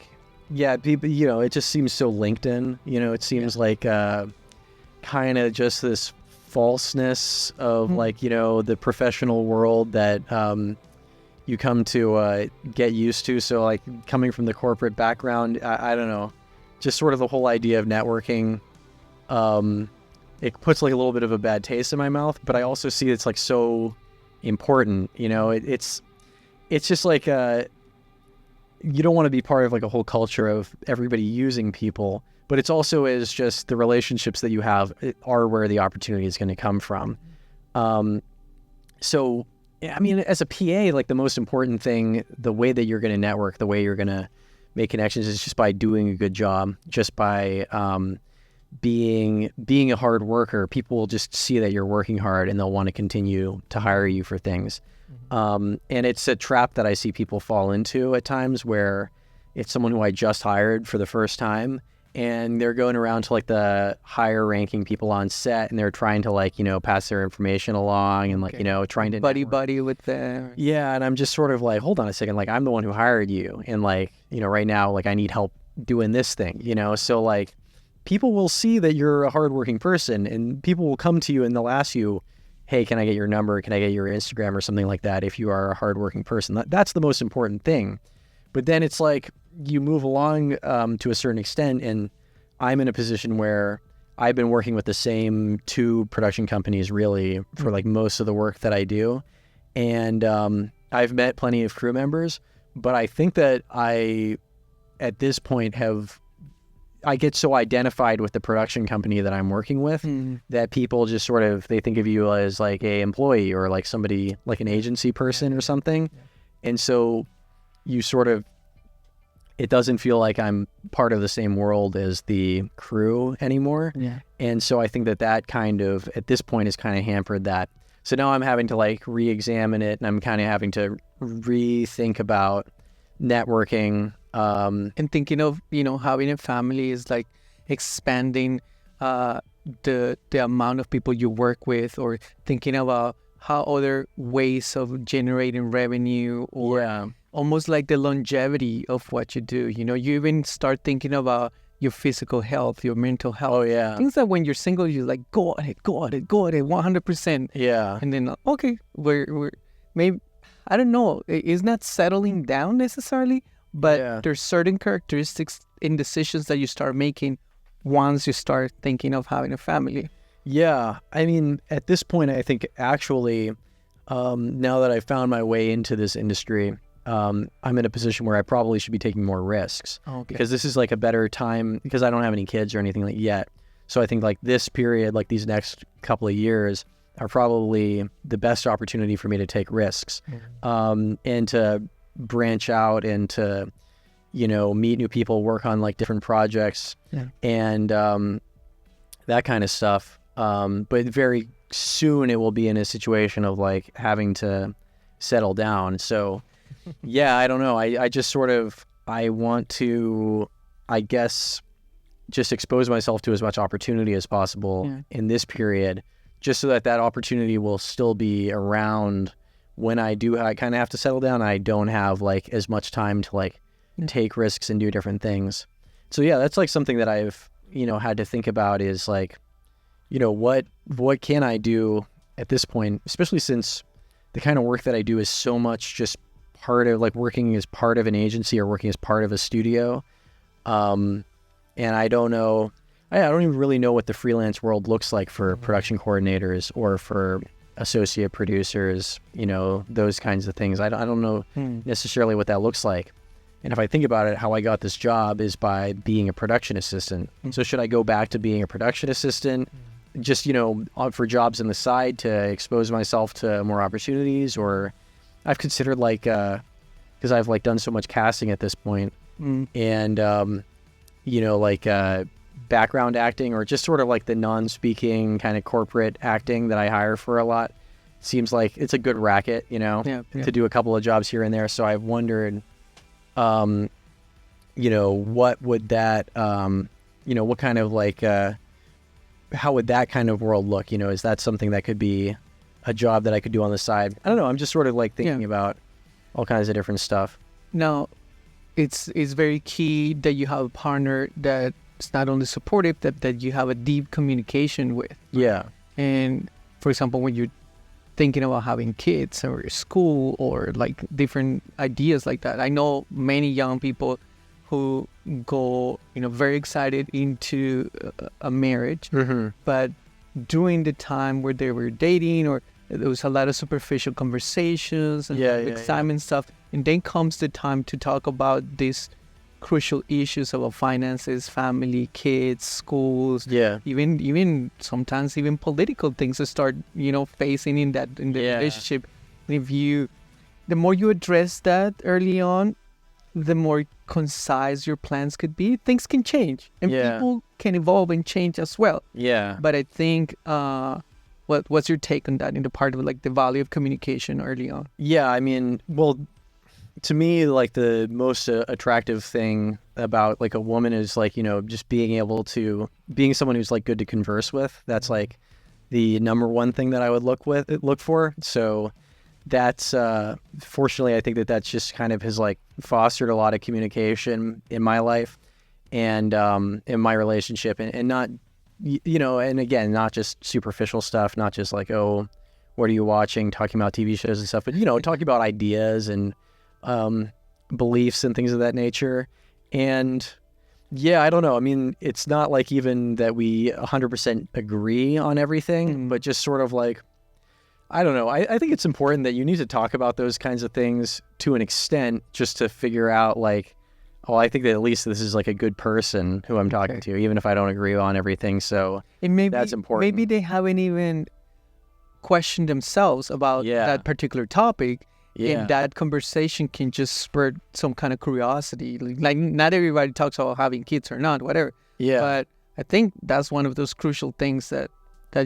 people, it just seems so LinkedIn, it seems like kind of just this falseness of like, the professional world that you come to get used to. So like coming from the corporate background, I don't know, just sort of the whole idea of networking, it puts like a little bit of a bad taste in my mouth, but I also see it's like so important, it's just like you don't want to be part of like a whole culture of everybody using people, but it's also is just the relationships that you have are where the opportunity is going to come from. So I mean, as a PA, like the most important thing, the way that you're going to network, the way you're going to make connections is just by doing a good job, just by being a hard worker. People will just see that you're working hard and they'll want to continue to hire you for things. And it's a trap that I see people fall into at times, where it's someone who I just hired for the first time and they're going around to like the higher ranking people on set and they're trying to like, pass their information along and like, trying to buddy with them. Yeah. And I'm just sort of like, hold on a second. Like, I'm the one who hired you. And like, right now, like I need help doing this thing, so like, people will see that you're a hardworking person and people will come to you and they'll ask you, hey, can I get your number? Can I get your Instagram or something like that? If you are a hardworking person, that's the most important thing. But then it's like you move along to a certain extent, and I'm in a position where I've been working with the same 2 production companies really for like most of the work that I do. And I've met plenty of crew members, but I think that I, at this point, I get so identified with the production company that I'm working with that people just sort of, they think of you as like a employee or like somebody, like an agency person or something. And so you sort of, it doesn't feel like I'm part of the same world as the crew anymore. Yeah. And so I think that kind of, at this point, has kind of hampered that. So now I'm having to like re-examine it, and I'm kind of having to rethink about networking. And thinking of, having a family is like expanding the amount of people you work with, or thinking about how other ways of generating revenue, or almost like the longevity of what you do. You even start thinking about your physical health, your mental health. Oh, yeah. Things that when you're single, you're like, go at it, 100%. Yeah. And then, okay, we're maybe, I don't know, it's not settling down necessarily, but there's certain characteristics in decisions that you start making once you start thinking of having a family. Yeah. I mean, at this point, I think actually, now that I found my way into this industry, I'm in a position where I probably should be taking more risks. Okay. Because this is like a better time, because I don't have any kids or anything like yet. So I think like this period, like these next couple of years, are probably the best opportunity for me to take risks, and to branch out and to, meet new people, work on like different projects, and that kind of stuff. But very soon it will be in a situation of like having to settle down. So yeah, I don't know. I just sort of, I want to, I guess, just expose myself to as much opportunity as possible in this period, just so that opportunity will still be around when I kind of have to settle down. I don't have like as much time to like take risks and do different things. So yeah, that's like something that I've, had to think about, is like, what can I do at this point, especially since the kind of work that I do is so much just part of like working as part of an agency or working as part of a studio. And I don't know, I don't even really know what the freelance world looks like for production coordinators or for associate producers, those kinds of things. I don't know necessarily what that looks like. And if I think about it, how I got this job is by being a production assistant. So should I go back to being a production assistant, just, for jobs on the side to expose myself to more opportunities? Or I've considered like, because I've like done so much casting at this point, and, background acting, or just sort of like the non-speaking kind of corporate acting that I hire for a lot. Seems like it's a good racket, to do a couple of jobs here and there. So I've wondered, what would that, what kind of like, how would that kind of world look? Is that something that could be a job that I could do on the side? I don't know. I'm just sort of like thinking about all kinds of different stuff. Now, it's very key that you have a partner that's not only supportive, that you have a deep communication with. Yeah. And for example, when you're thinking about having kids or school or like different ideas like that, I know many young people who go, very excited into a marriage, but during the time where they were dating, or there was a lot of superficial conversations and excitement stuff, and then comes the time to talk about these crucial issues about finances, family, kids, schools, even sometimes even political things to start, facing in the relationship. And the more you address that early on, the more concise your plans could be. Things can change, and people can evolve and change as well. Yeah. But I think, what's your take on that in the part of like the value of communication early on? Yeah, I mean, well, to me, like the most attractive thing about like a woman is like, just being someone who's like good to converse with. That's like the number one thing that I would look for. So that's, fortunately, I think that's just kind of has like fostered a lot of communication in my life and, in my relationship, and not, and again, not just superficial stuff, not just like, oh, what are you watching? Talking about TV shows and stuff, but, talking about ideas and, beliefs and things of that nature. And yeah, I don't know. I mean, it's not like even that we 100% agree on everything, but just sort of like, I don't know. I think it's important that you need to talk about those kinds of things to an extent, just to figure out like, oh, I think that at least this is like a good person who I'm talking to, even if I don't agree on everything. So that's important. Maybe they haven't even questioned themselves about that particular topic. And that conversation can just spur some kind of curiosity. Like not everybody talks about having kids or not, whatever. Yeah. But I think that's one of those crucial things that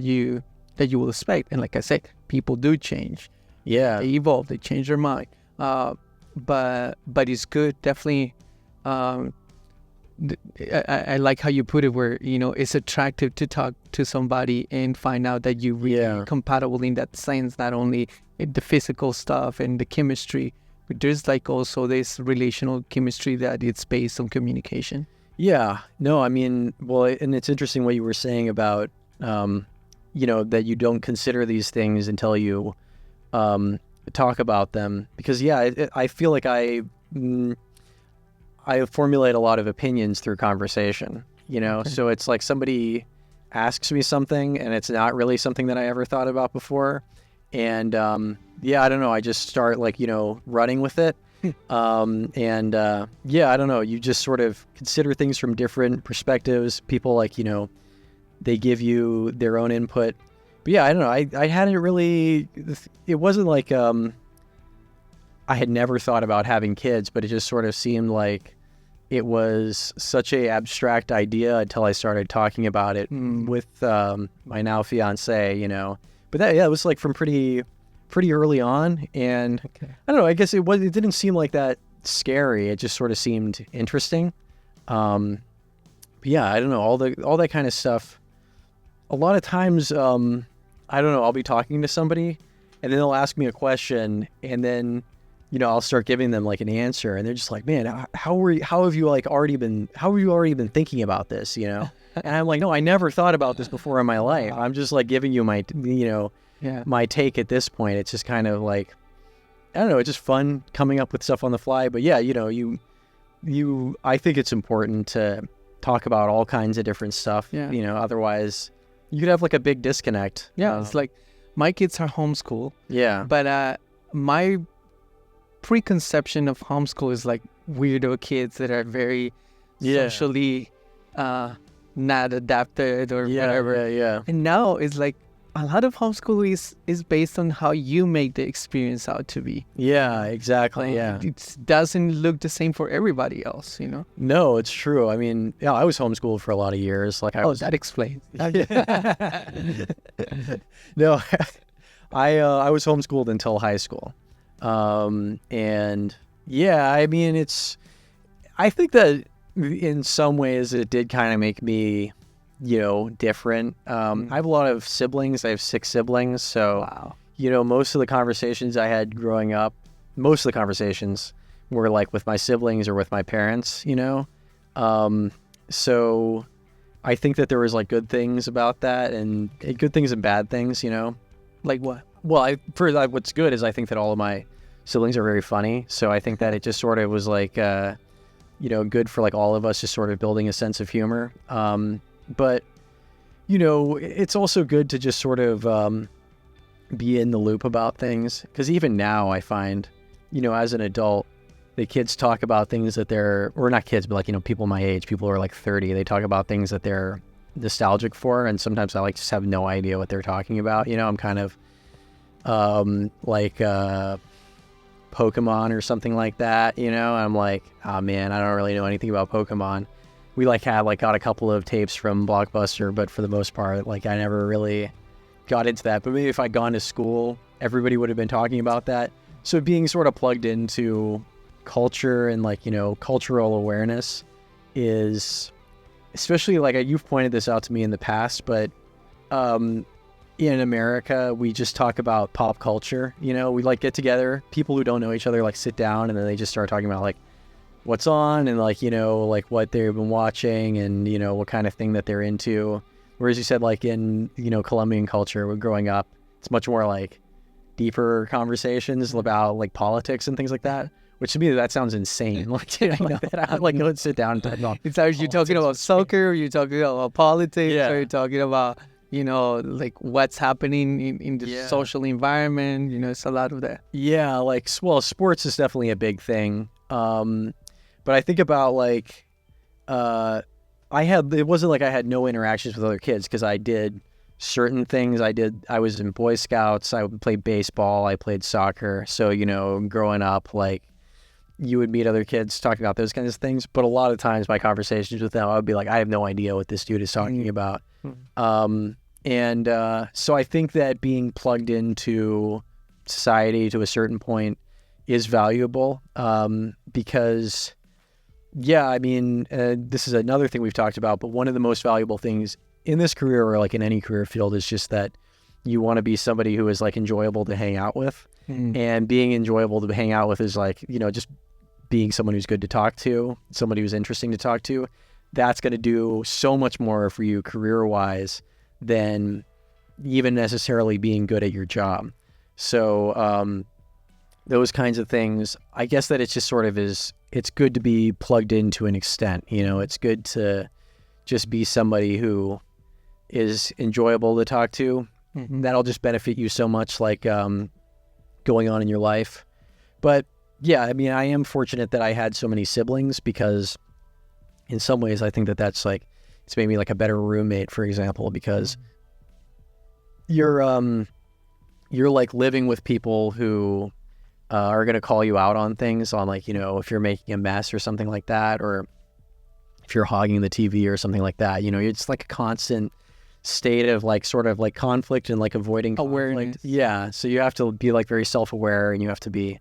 you will expect. And like I said, people do change. Yeah. They evolve. They change their mind. But it's good, definitely. I like how you put it, where it's attractive to talk to somebody and find out that you're really compatible in that sense. Not only the physical stuff and the chemistry, but there's like also this relational chemistry that it's based on communication. Yeah. No, I mean, well, and it's interesting what you were saying about, that you don't consider these things until you talk about them. Because, I feel like I formulate a lot of opinions through conversation, Okay. So it's like somebody asks me something and it's not really something that I ever thought about before. And, I don't know. I just start running with it. I don't know. You just sort of consider things from different perspectives. People they give you their own input. But I don't know. I hadn't really, it wasn't like, I had never thought about having kids, but it just sort of seemed like it was such a abstract idea until I started talking about it with my now fiance, But it was like from pretty early on, and I don't know. I guess it didn't seem like that scary. It just sort of seemed interesting. But I don't know, all that kind of stuff. A lot of times, I don't know. I'll be talking to somebody, and then they'll ask me a question, and then I'll start giving them like an answer, and they're just like, "Man, how have you already been thinking about this?" And I'm like, "No, I never thought about this before in my life. I'm just like giving you my my take at this point." It's just kind of like, I don't know. It's just fun coming up with stuff on the fly. But I think it's important to talk about all kinds of different stuff. Yeah. Otherwise you could have like a big disconnect. Yeah, it's like my kids are homeschooled. Yeah, but my preconception of homeschool is like weirdo kids that are very socially not adapted or whatever. Yeah. And now it's like a lot of homeschool is based on how you make the experience out to be. Yeah, exactly. It doesn't look the same for everybody else, No, it's true. I mean, I was homeschooled for a lot of years. That explains. No, I was homeschooled until high school. I mean, I think that in some ways it did kind of make me, different. I have a lot of siblings. I have 6 siblings. So, wow. Most of the conversations I had growing up, most of the conversations were like with my siblings or with my parents, so I think that there was like good things about that and good things and bad things, Like what? Well, what's good is I think that all of my siblings are very funny. So I think that it just sort of was like, good for like all of us, just sort of building a sense of humor. But, it's also good to just sort of be in the loop about things. Because even now I find, as an adult, the kids talk about things that or not kids, but like, people my age, people who are like 30, they talk about things that they're nostalgic for. And sometimes I like just have no idea what they're talking about. I'm kind of like Pokemon or something like that, I'm like, oh man, I don't really know anything about Pokemon. We got a couple of tapes from Blockbuster, but for the most part, like I never really got into that. But maybe if I'd gone to school, everybody would have been talking about that. So being sort of plugged into culture and like, cultural awareness is, especially like you've pointed this out to me in the past, but in America, we just talk about pop culture. We like get together, people who don't know each other like sit down, and then they just start talking about like what's on and like, like what they've been watching and, what kind of thing that they're into. Whereas you said like in, Colombian culture, growing up, it's much more like deeper conversations about like politics and things like that. Which to me, that sounds insane. Like, I would like go and sit down and talk about. It's either you're talking about soccer, or you're talking about politics, or you're talking about like what's happening in the social environment. It's a lot of that. Yeah, like, well, sports is definitely a big thing. But I think about like, it wasn't like I had no interactions with other kids, because I did certain things I was in Boy Scouts, I played baseball, I played soccer. So, growing up, like, you would meet other kids talking about those kinds of things. But a lot of times my conversations with them, I would be like, I have no idea what this dude is talking about. So I think that being plugged into society to a certain point is valuable, because, this is another thing we've talked about, but one of the most valuable things in this career, or like in any career field, is just that you want to be somebody who is like enjoyable to hang out with. And being enjoyable to hang out with is like, just being someone who's good to talk to, somebody who's interesting to talk to. That's going to do so much more for you career-wise than even necessarily being good at your job. So those kinds of things, I guess that it's just sort of it's good to be plugged in to an extent. It's good to just be somebody who is enjoyable to talk to. That'll just benefit you so much, like going on in your life. But yeah, I mean, I am fortunate that I had so many siblings, because in some ways I think that that's like, it's made me like a better roommate, for example, because you're like living with people who are going to call you out on things, on like, if you're making a mess or something like that, or if you're hogging the TV or something like that, it's like a constant state of like sort of like conflict and like avoiding awareness. Conflict. Yeah. So you have to be like very self-aware, and you have to be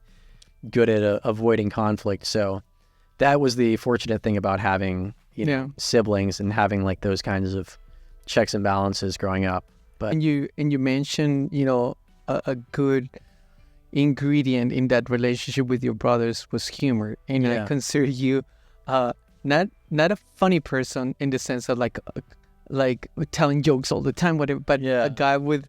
good at avoiding conflict. So that was the fortunate thing about having, siblings and having like those kinds of checks and balances growing up. But and you mentioned, a good ingredient in that relationship with your brothers was humor. And I consider you not a funny person in the sense of like telling jokes all the time, whatever, but a guy with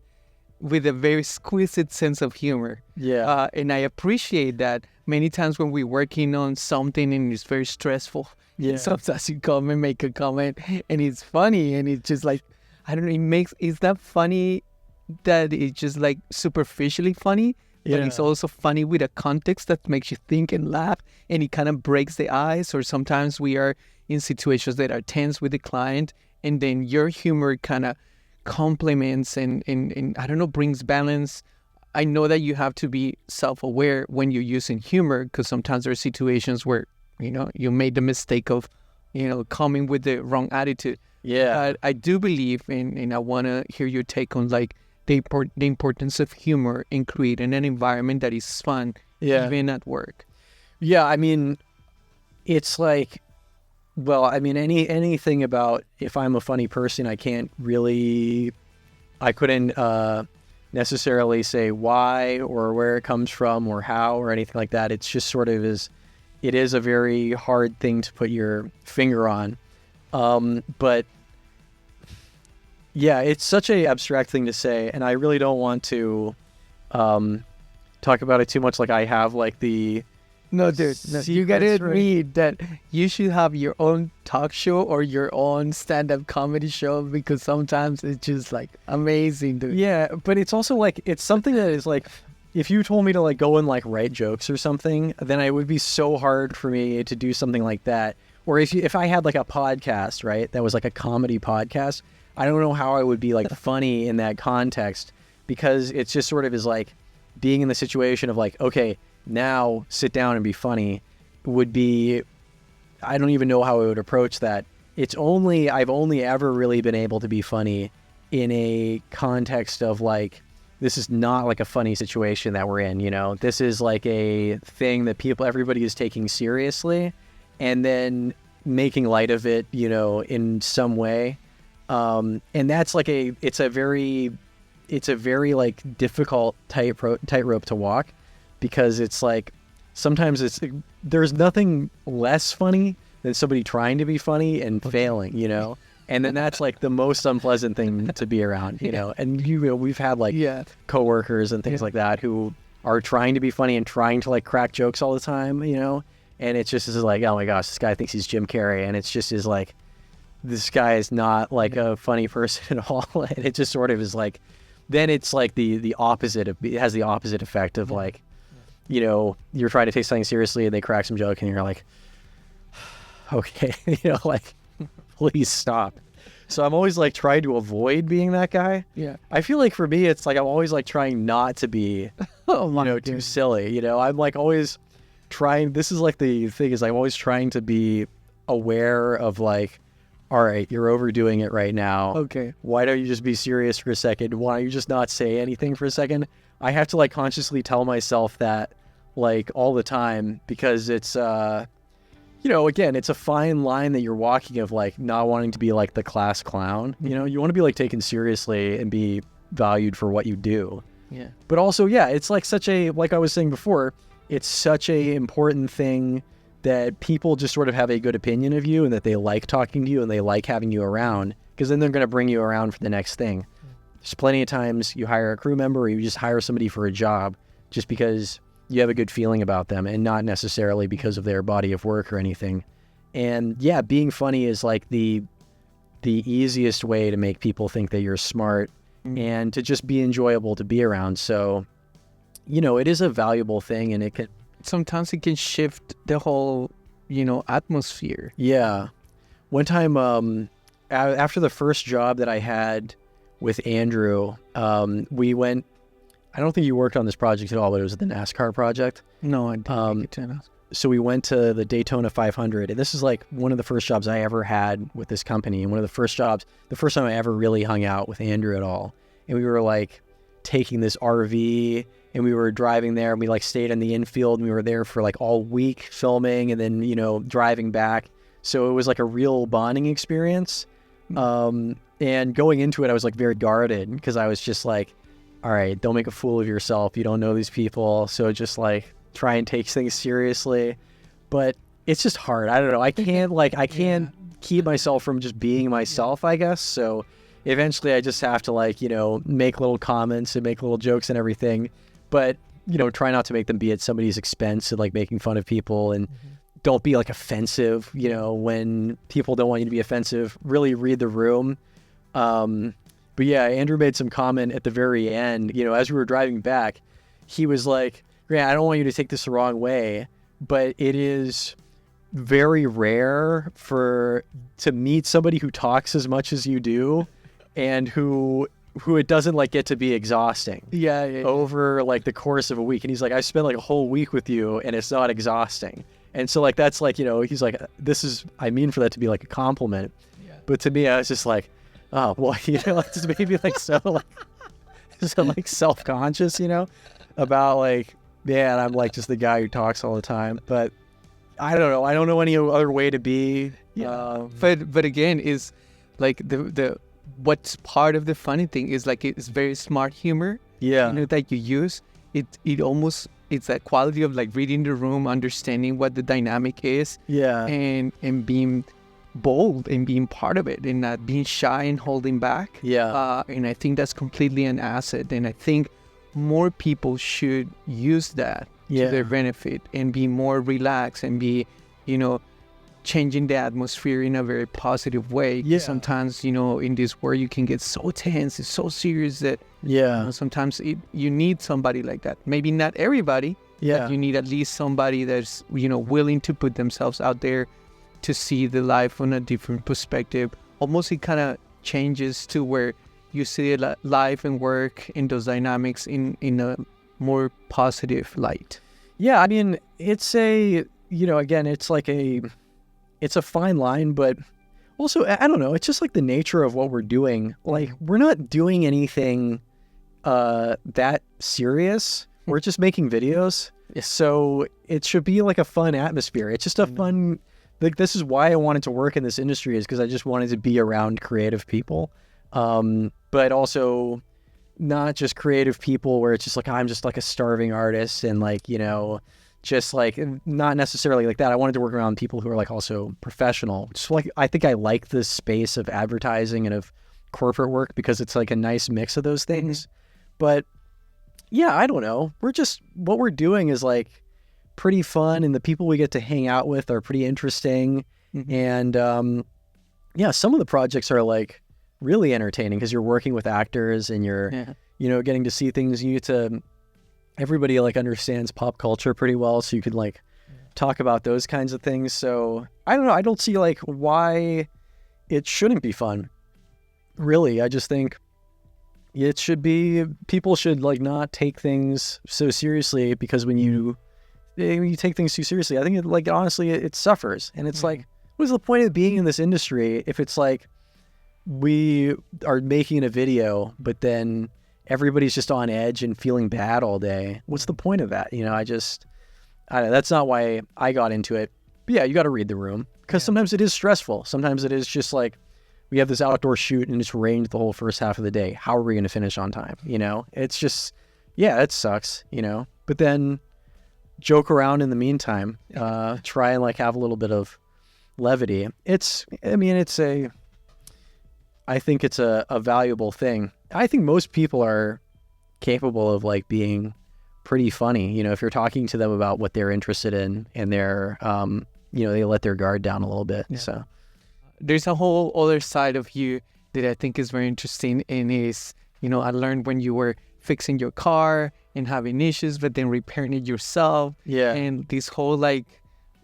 a very exquisite sense of humor. And I appreciate that. Many times when we're working on something and it's very stressful, sometimes you come and make a comment and it's funny, and it's just like, I don't know, it's not funny that it's just like superficially funny, but it's also funny with a context that makes you think and laugh, and it kind of breaks the ice. Or sometimes we are in situations that are tense with the client, and then your humor kind of complements and I don't know, brings balance. I know that you have to be self-aware when you're using humor, because sometimes there are situations where, you made the mistake of, coming with the wrong attitude. But I do believe, and I want to hear your take on like the importance of humor in creating an environment that is fun, even at work. Yeah, I mean, it's like, well, I mean, anything about if I'm a funny person, I couldn't necessarily say why or where it comes from or how or anything like that. It's just sort of it is a very hard thing to put your finger on. But yeah, it's such a abstract thing to say, and I really don't want to talk about it too much. Like I have like the No, dude, no, you gotta admit that you should have your own talk show or your own stand-up comedy show, because sometimes it's just like amazing, dude. Yeah, but it's also like, it's something that is like, if you told me to like go and like write jokes or something, then it would be so hard for me to do something like that. Or if I had like a podcast, right, that was like a comedy podcast, I don't know how I would be like funny in that context, because it's just sort of is like being in the situation of like, okay, now sit down and be funny would be, I don't even know how I would approach that. I've only ever really been able to be funny in a context of like, this is not like a funny situation that we're in, this is like a thing that everybody is taking seriously and then making light of it, in some way. And that's like it's a very like difficult tightrope to walk, because it's like, sometimes there's nothing less funny than somebody trying to be funny and failing, and then that's like the most unpleasant thing to be around, and we've had like coworkers and things like that who are trying to be funny and trying to like crack jokes all the time, and it's just is like, oh my gosh, this guy thinks he's Jim Carrey, and it's just is like, this guy is not like a funny person at all. And it just sort of is like, then it's like the opposite it has the opposite effect of like, you're trying to take something seriously and they crack some joke and you're like, okay, like, please stop. So I'm always like trying to avoid being that guy. Yeah. I feel like for me, it's like I'm always like trying not to be, too silly. I'm like always trying. This is like the thing is I'm always trying to be aware of like, all right, you're overdoing it right now. Okay. Why don't you just be serious for a second? Why don't you just not say anything for a second? I have to like consciously tell myself that like all the time because it's, again, it's a fine line that you're walking of like not wanting to be like the class clown. You want to be like taken seriously and be valued for what you do. Yeah. But also, yeah, it's like like I was saying before, it's such a important thing that people just sort of have a good opinion of you and that they like talking to you and they like having you around because then they're going to bring you around for the next thing. There's plenty of times you hire a crew member or you just hire somebody for a job just because you have a good feeling about them and not necessarily because of their body of work or anything. And yeah, being funny is like the easiest way to make people think that you're smart and to just be enjoyable to be around. So, it is a valuable thing and sometimes it can shift the whole, atmosphere. Yeah. One time, after the first job that I had with Andrew, we went, I don't think you worked on this project at all, but it was the NASCAR project. No, I didn't make it to NASCAR. So we went to the Daytona 500, and this is like one of the first jobs I ever had with this company, and the first time I ever really hung out with Andrew at all. And we were like taking this RV, and we were driving there, and we like stayed in the infield, and we were there for like all week filming, and then driving back. So it was like a real bonding experience. And going into it, I was like very guarded because I was just like, all right, don't make a fool of yourself. You don't know these people, so just like try and take things seriously. But it's just hard. I don't know. I can't keep myself from just being myself, I guess. So eventually I just have to like, make little comments and make little jokes and everything. But, try not to make them be at somebody's expense and like making fun of people and don't be like offensive, when people don't want you to be offensive. Really read the room. But yeah, Andrew made some comment at the very end, as we were driving back, he was like, Grant, I don't want you to take this the wrong way, but it is very rare to meet somebody who talks as much as you do and who it doesn't like get to be exhausting. Yeah. Over like the course of a week. And he's like, I spent like a whole week with you and it's not exhausting. And so like, that's like, he's like, I mean for that to be like a compliment. Yeah. But to me, I was just like, oh, well, just maybe like so like self-conscious, about like, man, I'm like just the guy who talks all the time. But I don't know. I don't know any other way to be. Yeah. But again, is like the what's part of the funny thing is like it's very smart humor. Yeah. That you use. It almost it's that quality of like reading the room, understanding what the dynamic is. Yeah. And being bold and being part of it and not being shy and holding back. Yeah. And I think that's completely an asset. And I think more people should use that to their benefit and be more relaxed and be, changing the atmosphere in a very positive way. Yeah. Sometimes, in this world you can get so tense, it's so serious that sometimes you need somebody like that. Maybe not everybody. Yeah. But you need at least somebody that's, willing to put themselves out there to see the life on a different perspective. Almost it kind of changes to where you see life and work in those dynamics in a more positive light. Yeah, I mean, it's again, it's a fine line, but also, I don't know, it's just like the nature of what we're doing. Like, we're not doing anything that serious. We're just making videos. So it should be like a fun atmosphere. It's just a fun, like, this is why I wanted to work in this industry, is because I just wanted to be around creative people. But also not just creative people where it's just like, I'm just like a starving artist and like, just like not necessarily like that. I wanted to work around people who are like also professional. Just like, I think I like this space of advertising and of corporate work because it's like a nice mix of those things. But yeah, I don't know. What we're doing is like pretty fun and the people we get to hang out with are pretty interesting. And yeah, some of the projects are like really entertaining because you're working with actors and you're, getting to see things. Everybody like understands pop culture pretty well. So you could like talk about those kinds of things. So I don't know. I don't see like why it shouldn't be fun. really, I just think it should be, people should like not take things so seriously, because when you take things too seriously, I think it, like, honestly, it suffers. And it's like, what's the point of being in this industry if it's like we are making a video, but then everybody's just on edge and feeling bad all day? What's the point of that? You know, I don't know, that's not why I got into it. But yeah, you got to read the room, because sometimes it is stressful. Sometimes it is just like, we have this outdoor shoot and it's rained the whole first half of the day. How are we going to finish on time? You know, it's just, yeah, it sucks, you know, but then joke around in the meantime, try and like have a little bit of levity. I think it's a valuable thing. I think most people are capable of like being pretty funny, you know, if you're talking to them about what they're interested in, and they're, you know, they let their guard down a little bit. Yeah. So there's a whole other side of you that I think is very interesting, and is, you know, I learned when you were fixing your car and having issues, but then repairing it yourself. Yeah. And this whole like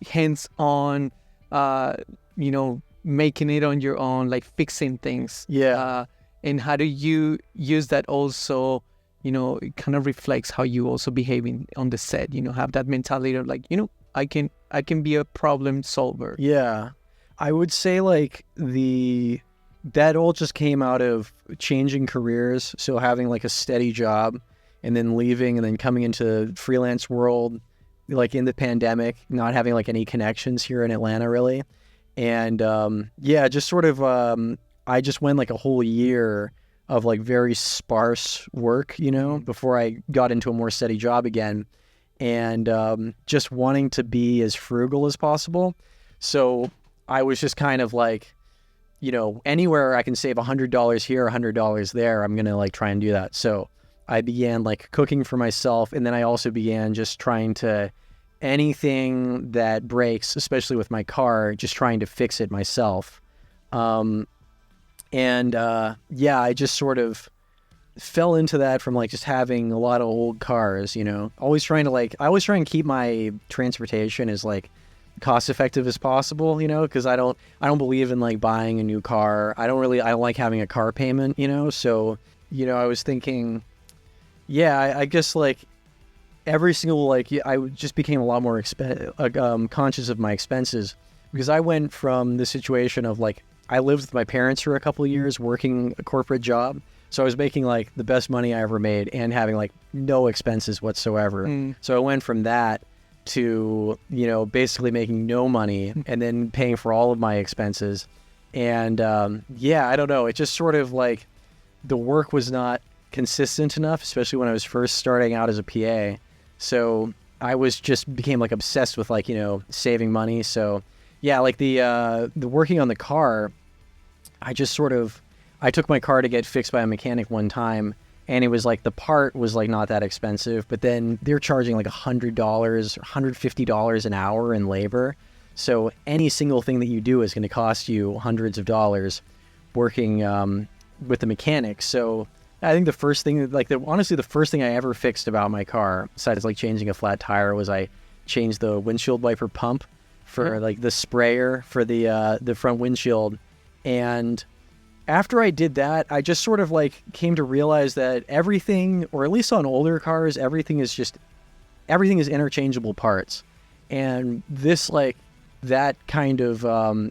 hands-on, you know, making it on your own, like fixing things. Yeah. And how do you use that also, you know, it kind of reflects how you also behaving on the set, you know, have that mentality of like, you know, I can be a problem solver. Yeah. I would say like that all just came out of changing careers. So having like a steady job and then leaving and then coming into freelance world, like in the pandemic, not having like any connections here in Atlanta really. And yeah, just sort of, I just went like a whole year of like very sparse work, you know, before I got into a more steady job again, and just wanting to be as frugal as possible. So I was just kind of like, you know, anywhere I can save $100 here, $100 there, I'm going to like try and do that. So I began like cooking for myself. And then I also began just trying to, anything that breaks, especially with my car, just trying to fix it myself. Yeah, I just sort of fell into that from like just having a lot of old cars, you know, I always try and keep my transportation as like cost effective as possible, you know, because I don't believe in like buying a new car. I don't like having a car payment, you know. So, you know, I was thinking, yeah, I guess like every single, like, I just became a lot more conscious of my expenses, because I went from the situation of like, I lived with my parents for a couple of years working a corporate job. So I was making like the best money I ever made and having like no expenses whatsoever. So I went from that to, you know, basically making no money and then paying for all of my expenses. And yeah, I don't know. It just sort of like the work was not consistent enough, especially when I was first starting out as a PA. So I became like obsessed with like, you know, saving money. So yeah, like the working on the car, I took my car to get fixed by a mechanic one time, and it was like the part was like not that expensive, but then they're charging like $100 or $150 an hour in labor. So any single thing that you do is going to cost you hundreds of dollars working with the mechanic. So I think the first thing, like honestly, the first thing I ever fixed about my car, besides like changing a flat tire, was I changed the windshield wiper pump for like the sprayer for the front windshield. And after I did that, I just sort of like came to realize that everything, or at least on older cars, everything is interchangeable parts. And this, like, that kind of,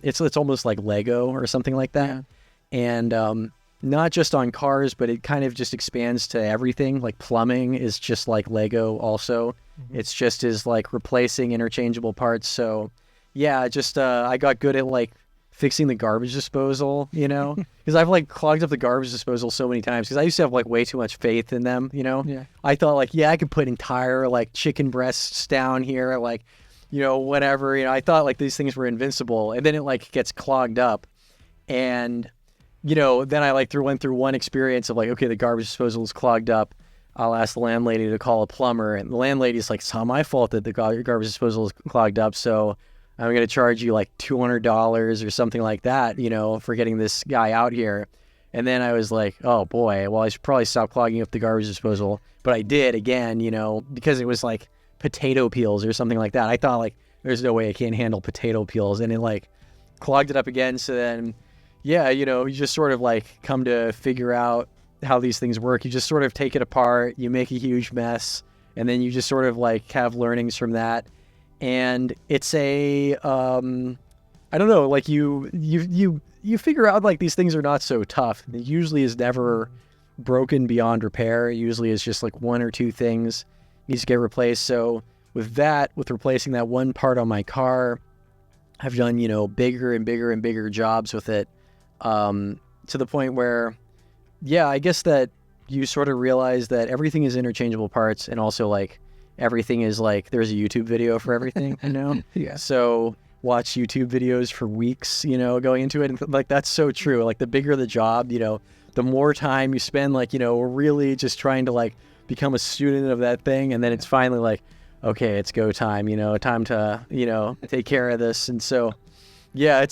it's almost like Lego or something like that. Yeah. And not just on cars, but it kind of just expands to everything. Like plumbing is just like Lego also. It's just is like replacing interchangeable parts. So yeah, I got good at like fixing the garbage disposal, you know, because I've like clogged up the garbage disposal so many times because I used to have like way too much faith in them, you know. Yeah. I thought like, yeah, I could put entire like chicken breasts down here, like, you know, whatever, you know. I thought like these things were invincible, and then it like gets clogged up, and you know, then I like went through one experience of like, okay, the garbage disposal is clogged up. I'll ask the landlady to call a plumber, and the landlady's like, it's not my fault that the garbage disposal is clogged up, so I'm going to charge you like $200 or something like that, you know, for getting this guy out here. And then I was like, oh boy, well, I should probably stop clogging up the garbage disposal. But I did again, you know, because it was like potato peels or something like that. I thought like, there's no way I can't handle potato peels. And it like clogged it up again. So then, yeah, you just sort of like come to figure out how these things work. You just sort of take it apart, you make a huge mess, and then you just sort of like have learnings from that. And it's I don't know, like you figure out like these things are not so tough. It usually is never broken beyond repair. It usually is just like one or two things needs to get replaced. So with replacing that one part on my car, I've done, bigger and bigger and bigger jobs with it, to the point where, yeah, I guess that you sort of realize that everything is interchangeable parts, and also like everything is like, there's a YouTube video for everything, Yeah. So watch YouTube videos for weeks, going into it. And like, that's so true. Like the bigger the job, the more time you spend, like, really just trying to like become a student of that thing. And then it's finally like, okay, it's go time, time to, take care of this. And so, yeah,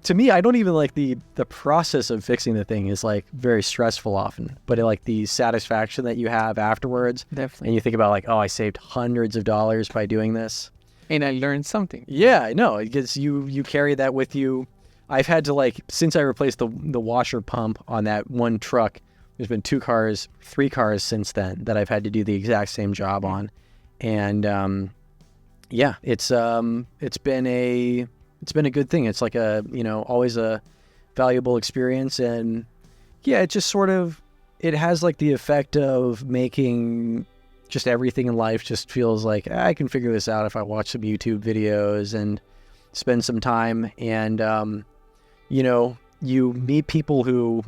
to me, I don't even like the process of fixing the thing is like very stressful often, but like the satisfaction that you have afterwards. Definitely. And you think about like, oh, I saved hundreds of dollars by doing this. And I learned something. Yeah, I know, because you carry that with you. I've had to like, since I replaced the washer pump on that one truck, there's been 3 cars since then that I've had to do the exact same job on. And yeah, it's been a good thing. It's like always a valuable experience. And yeah, it just sort of, it has like the effect of making just everything in life just feels like I can figure this out if I watch some YouTube videos and spend some time. And, you meet people who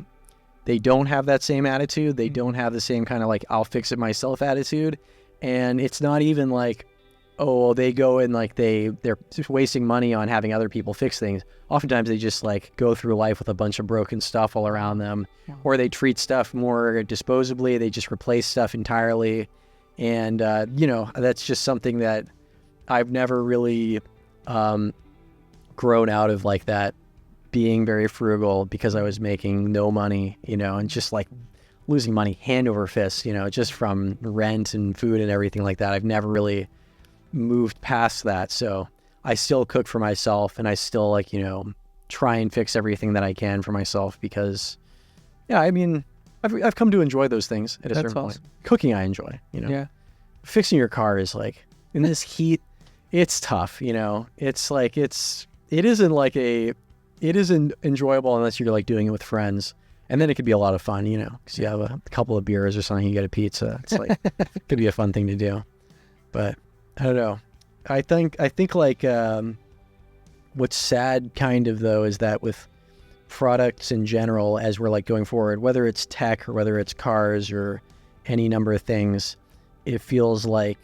they don't have that same attitude. They don't have the same kind of like, I'll fix it myself attitude. And it's not even like, oh, they go and like they're just wasting money on having other people fix things. Oftentimes they just like go through life with a bunch of broken stuff all around them, or they treat stuff more disposably. They just replace stuff entirely. And, that's just something that I've never really grown out of, like that, being very frugal because I was making no money, and just like losing money hand over fist, just from rent and food and everything like that. I've never really moved past that. So I still cook for myself, and I still like, try and fix everything that I can for myself because, yeah, I mean, I've come to enjoy those things at a certain point. Cooking I enjoy, Yeah. Fixing your car is like, in this heat, it's tough, It's like, it isn't enjoyable unless you're like doing it with friends. And then it could be a lot of fun, because you have a couple of beers or something, you get a pizza. It's like, it could be a fun thing to do. But I don't know. I think like, what's sad kind of though, is that with products in general, as we're like going forward, whether it's tech or whether it's cars or any number of things, it feels like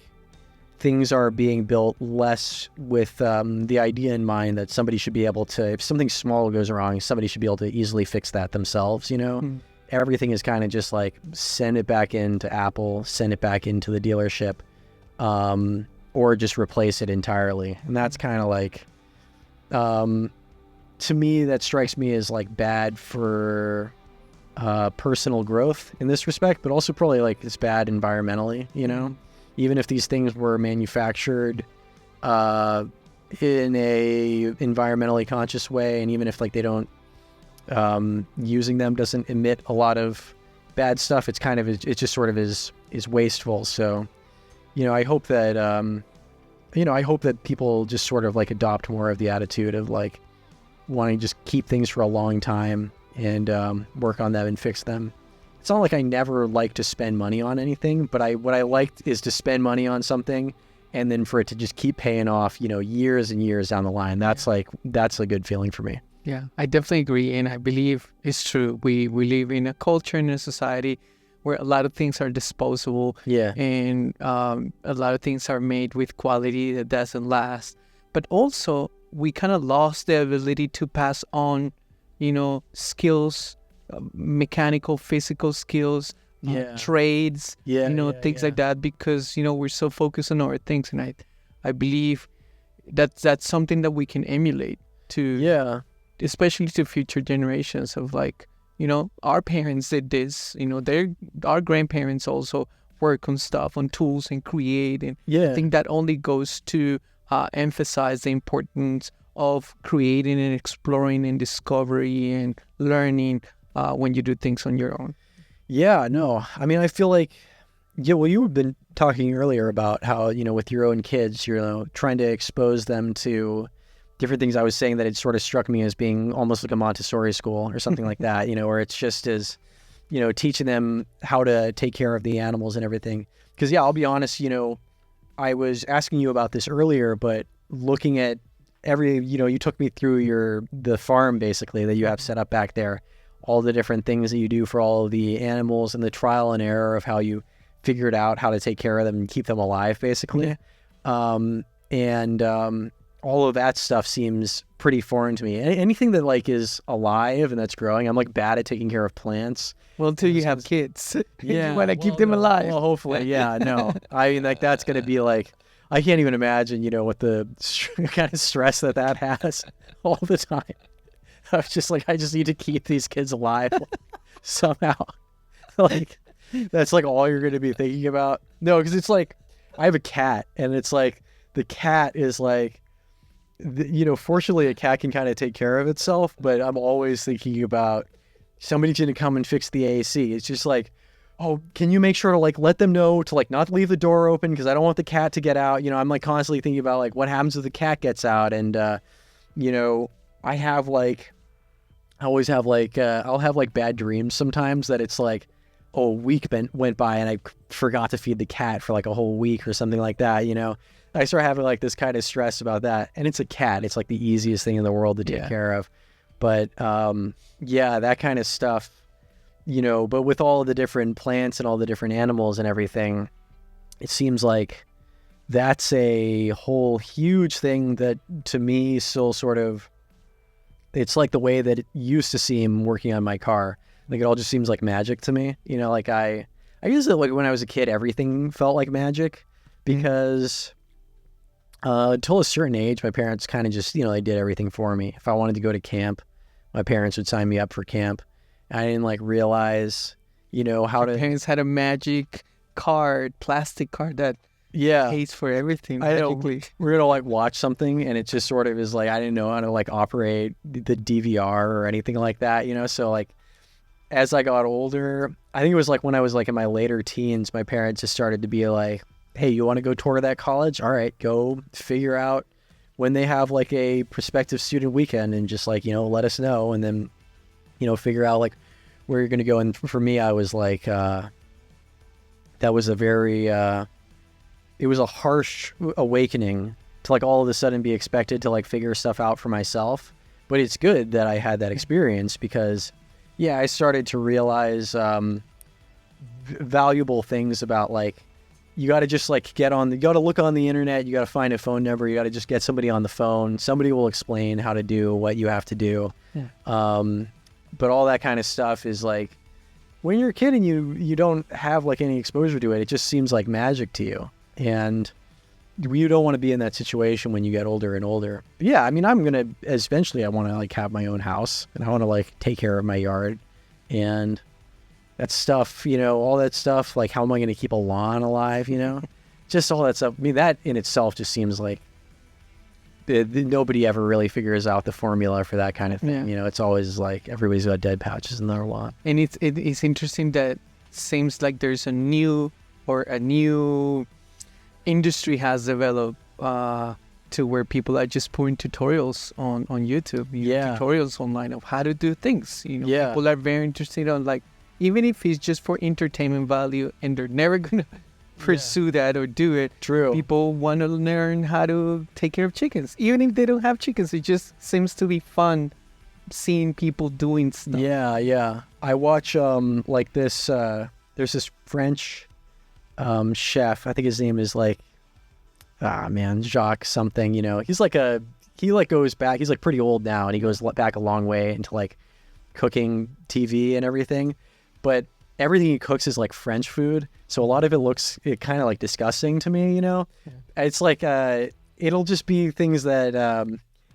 things are being built less with the idea in mind that somebody should be able to, if something small goes wrong, somebody should be able to easily fix that themselves, Everything is kind of just like, send it back into Apple, send it back into the dealership, or just replace it entirely. And that's kind of like, to me, that strikes me as like bad for personal growth in this respect, but also probably like it's bad environmentally, even if these things were manufactured in a environmentally conscious way, and even if like they don't, using them doesn't emit a lot of bad stuff, it's kind of, it just sort of is wasteful. So, I hope that, I hope that people just sort of like adopt more of the attitude of like wanting to just keep things for a long time and work on them and fix them. It's not like I never like to spend money on anything, but what I liked is to spend money on something and then for it to just keep paying off, years and years down the line. That's a good feeling for me. Yeah, I definitely agree. And I believe it's true. We live in a culture and a society where a lot of things are disposable. Yeah. And a lot of things are made with quality that doesn't last. But also, we kind of lost the ability to pass on, skills, mechanical, physical skills, trades, things like that, because, we're so focused on other things. And I believe that's something that we can emulate to, especially to future generations of like, our parents did this, our grandparents also work on stuff, on tools and create. And I think that only goes to emphasize the importance of creating and exploring and discovery and learning when you do things on your own. Yeah, no. I mean, I feel like, yeah, well, you have been talking earlier about how, with your own kids, you're trying to expose them to different things. I was saying that it sort of struck me as being almost like a Montessori school or something like that, where it's just as, teaching them how to take care of the animals and everything. Because, yeah, I'll be honest, I was asking you about this earlier, but looking at you took me through the farm basically that you have set up back there, all the different things that you do for all of the animals and the trial and error of how you figured out how to take care of them and keep them alive basically. Yeah. All of that stuff seems pretty foreign to me. Anything that like is alive and that's growing, I'm like bad at taking care of plants. Well, until you have kids. Yeah. You want to keep them alive. Well, hopefully. Yeah, no. I mean, like that's going to be like, I can't even imagine, what the kind of stress that has all the time. I was just like, I just need to keep these kids alive somehow. Like, that's like all you're going to be thinking about. No, because it's like, I have a cat and it's like, the cat is like, fortunately a cat can kind of take care of itself, but I'm always thinking about somebody's going to come and fix the AC. It's just like, oh, can you make sure to like let them know to like not leave the door open because I don't want the cat to get out. I'm like constantly thinking about like what happens if the cat gets out. And, I have like, I always have like, I'll have like bad dreams sometimes that it's like, oh, a week went by and I forgot to feed the cat for like a whole week or something like that, I start having like this kind of stress about that. And it's a cat. It's like the easiest thing in the world to take care of. But yeah, that kind of stuff, but with all of the different plants and all the different animals and everything, it seems like that's a whole huge thing that to me still sort of, it's like the way that it used to seem working on my car. Like it all just seems like magic to me. Like I guess that like when I was a kid, everything felt like magic because until a certain age, my parents kind of just, they did everything for me. If I wanted to go to camp, my parents would sign me up for camp. I didn't like realize, how to. Parents had a magic card, plastic card that pays for everything. I know we're gonna like watch something, and it just sort of is like I didn't know how to like operate the DVR or anything like that, So like, as I got older, I think it was like when I was like in my later teens, my parents just started to be like, hey, you want to go tour that college? All right, go figure out when they have like a prospective student weekend and just like, let us know. And then, figure out like where you're going to go. And for me, I was like, that was a very, it was a harsh awakening to like all of a sudden be expected to like figure stuff out for myself. But it's good that I had that experience because I started to realize valuable things about like, you got to just like you got to look on the internet. You got to find a phone number. You got to just get somebody on the phone. Somebody will explain how to do what you have to do. Yeah. But all that kind of stuff is like, when you're a kid and you don't have like any exposure to it, it just seems like magic to you. And you don't want to be in that situation when you get older and older. But yeah. I mean, eventually I want to like have my own house and I want to like take care of my yard and that stuff, all that stuff, like how am I going to keep a lawn alive, just all that stuff. I mean, that in itself just seems like nobody ever really figures out the formula for that kind of thing. Yeah. It's always like everybody's got dead patches in their lawn. And it's interesting that seems like there's a new industry has developed to where people are just putting tutorials on YouTube, tutorials online of how to do things. People are very interested on like, even if it's just for entertainment value and they're never going to pursue that or do it. True. People want to learn how to take care of chickens. Even if they don't have chickens, it just seems to be fun seeing people doing stuff. Yeah. I watch like this, there's this French chef. I think his name is like, Jacques something, He's like he goes back, he's like pretty old now and he goes back a long way into like cooking TV and everything. But everything he cooks is like French food. So a lot of it kind of like disgusting to me, Yeah. It's like, it'll just be things that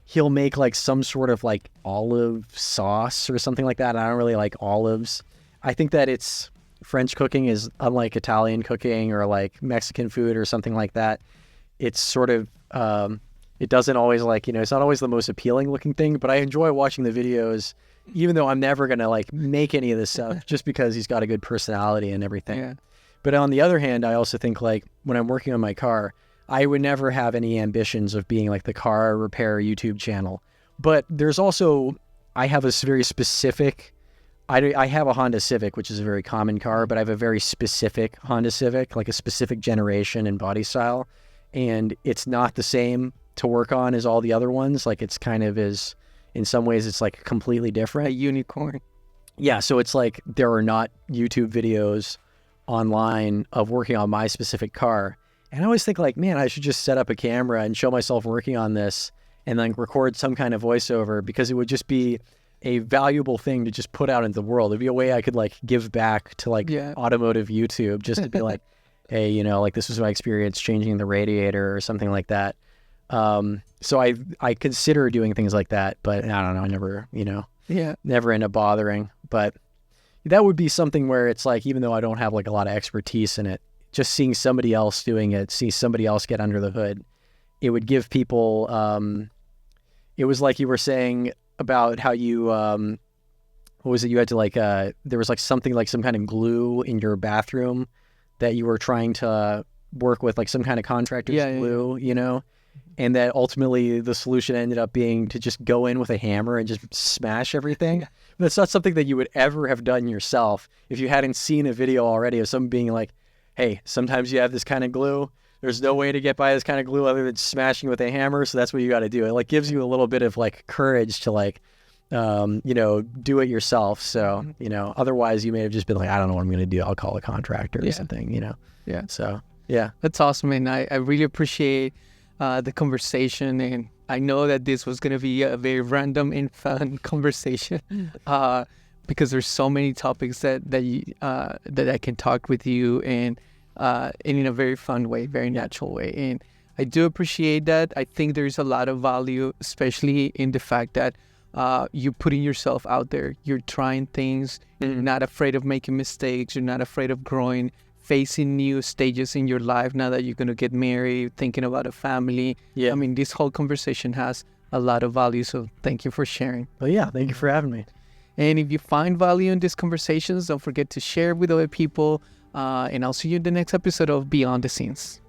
he'll make like some sort of like olive sauce or something like that. I don't really like olives. I think that it's French cooking is unlike Italian cooking or like Mexican food or something like that. It's sort of, it doesn't always like, it's not always the most appealing looking thing, but I enjoy watching the videos, even though I'm never going to like make any of this stuff just because he's got a good personality and everything. Yeah. But on the other hand, I also think like when I'm working on my car, I would never have any ambitions of being like the car repair YouTube channel. But there's also, I have a very specific, I have a Honda Civic, which is a very common car, but I have a very specific Honda Civic, like a specific generation and body style. And it's not the same to work on as all the other ones. Like it's kind of is, in some ways, it's like completely different. A unicorn. Yeah. So it's like there are not YouTube videos online of working on my specific car. And I always think like, man, I should just set up a camera and show myself working on this and then record some kind of voiceover, because it would just be a valuable thing to just put out into the world. It'd be a way I could like give back to like automotive YouTube, just to be like, hey, like this was my experience changing the radiator or something like that. So I consider doing things like that, but I don't know, I never, never end up bothering. But that would be something where it's like, even though I don't have like a lot of expertise in it, just seeing somebody else doing it, see somebody else get under the hood, it would give people, it was like you were saying about how you, what was it? You had to like, there was like something like some kind of glue in your bathroom that you were trying to work with, like some kind of contractor's glue, and that ultimately the solution ended up being to just go in with a hammer and just smash everything. But it's not something that you would ever have done yourself if you hadn't seen a video already of someone being like, hey, sometimes you have this kind of glue. There's no way to get by this kind of glue other than smashing with a hammer. So that's what you got to do. It like gives you a little bit of like courage to like, do it yourself. So, otherwise you may have just been like, I don't know what I'm going to do. I'll call a contractor or something, Yeah. So, yeah. That's awesome. And I really appreciate the conversation. And I know that this was going to be a very random and fun conversation because there's so many topics that I can talk with you and in a very fun way, very natural way. And I do appreciate that. I think there's a lot of value, especially in the fact that you're putting yourself out there. You're trying things. You're not afraid of making mistakes. You're not afraid of growing, facing new stages in your life now that you're going to get married, thinking about a family. Yeah. I mean, this whole conversation has a lot of value. So thank you for sharing. Well, yeah, thank you for having me. And if you find value in these conversations, don't forget to share with other people. And I'll see you in the next episode of Beyond the Scenes.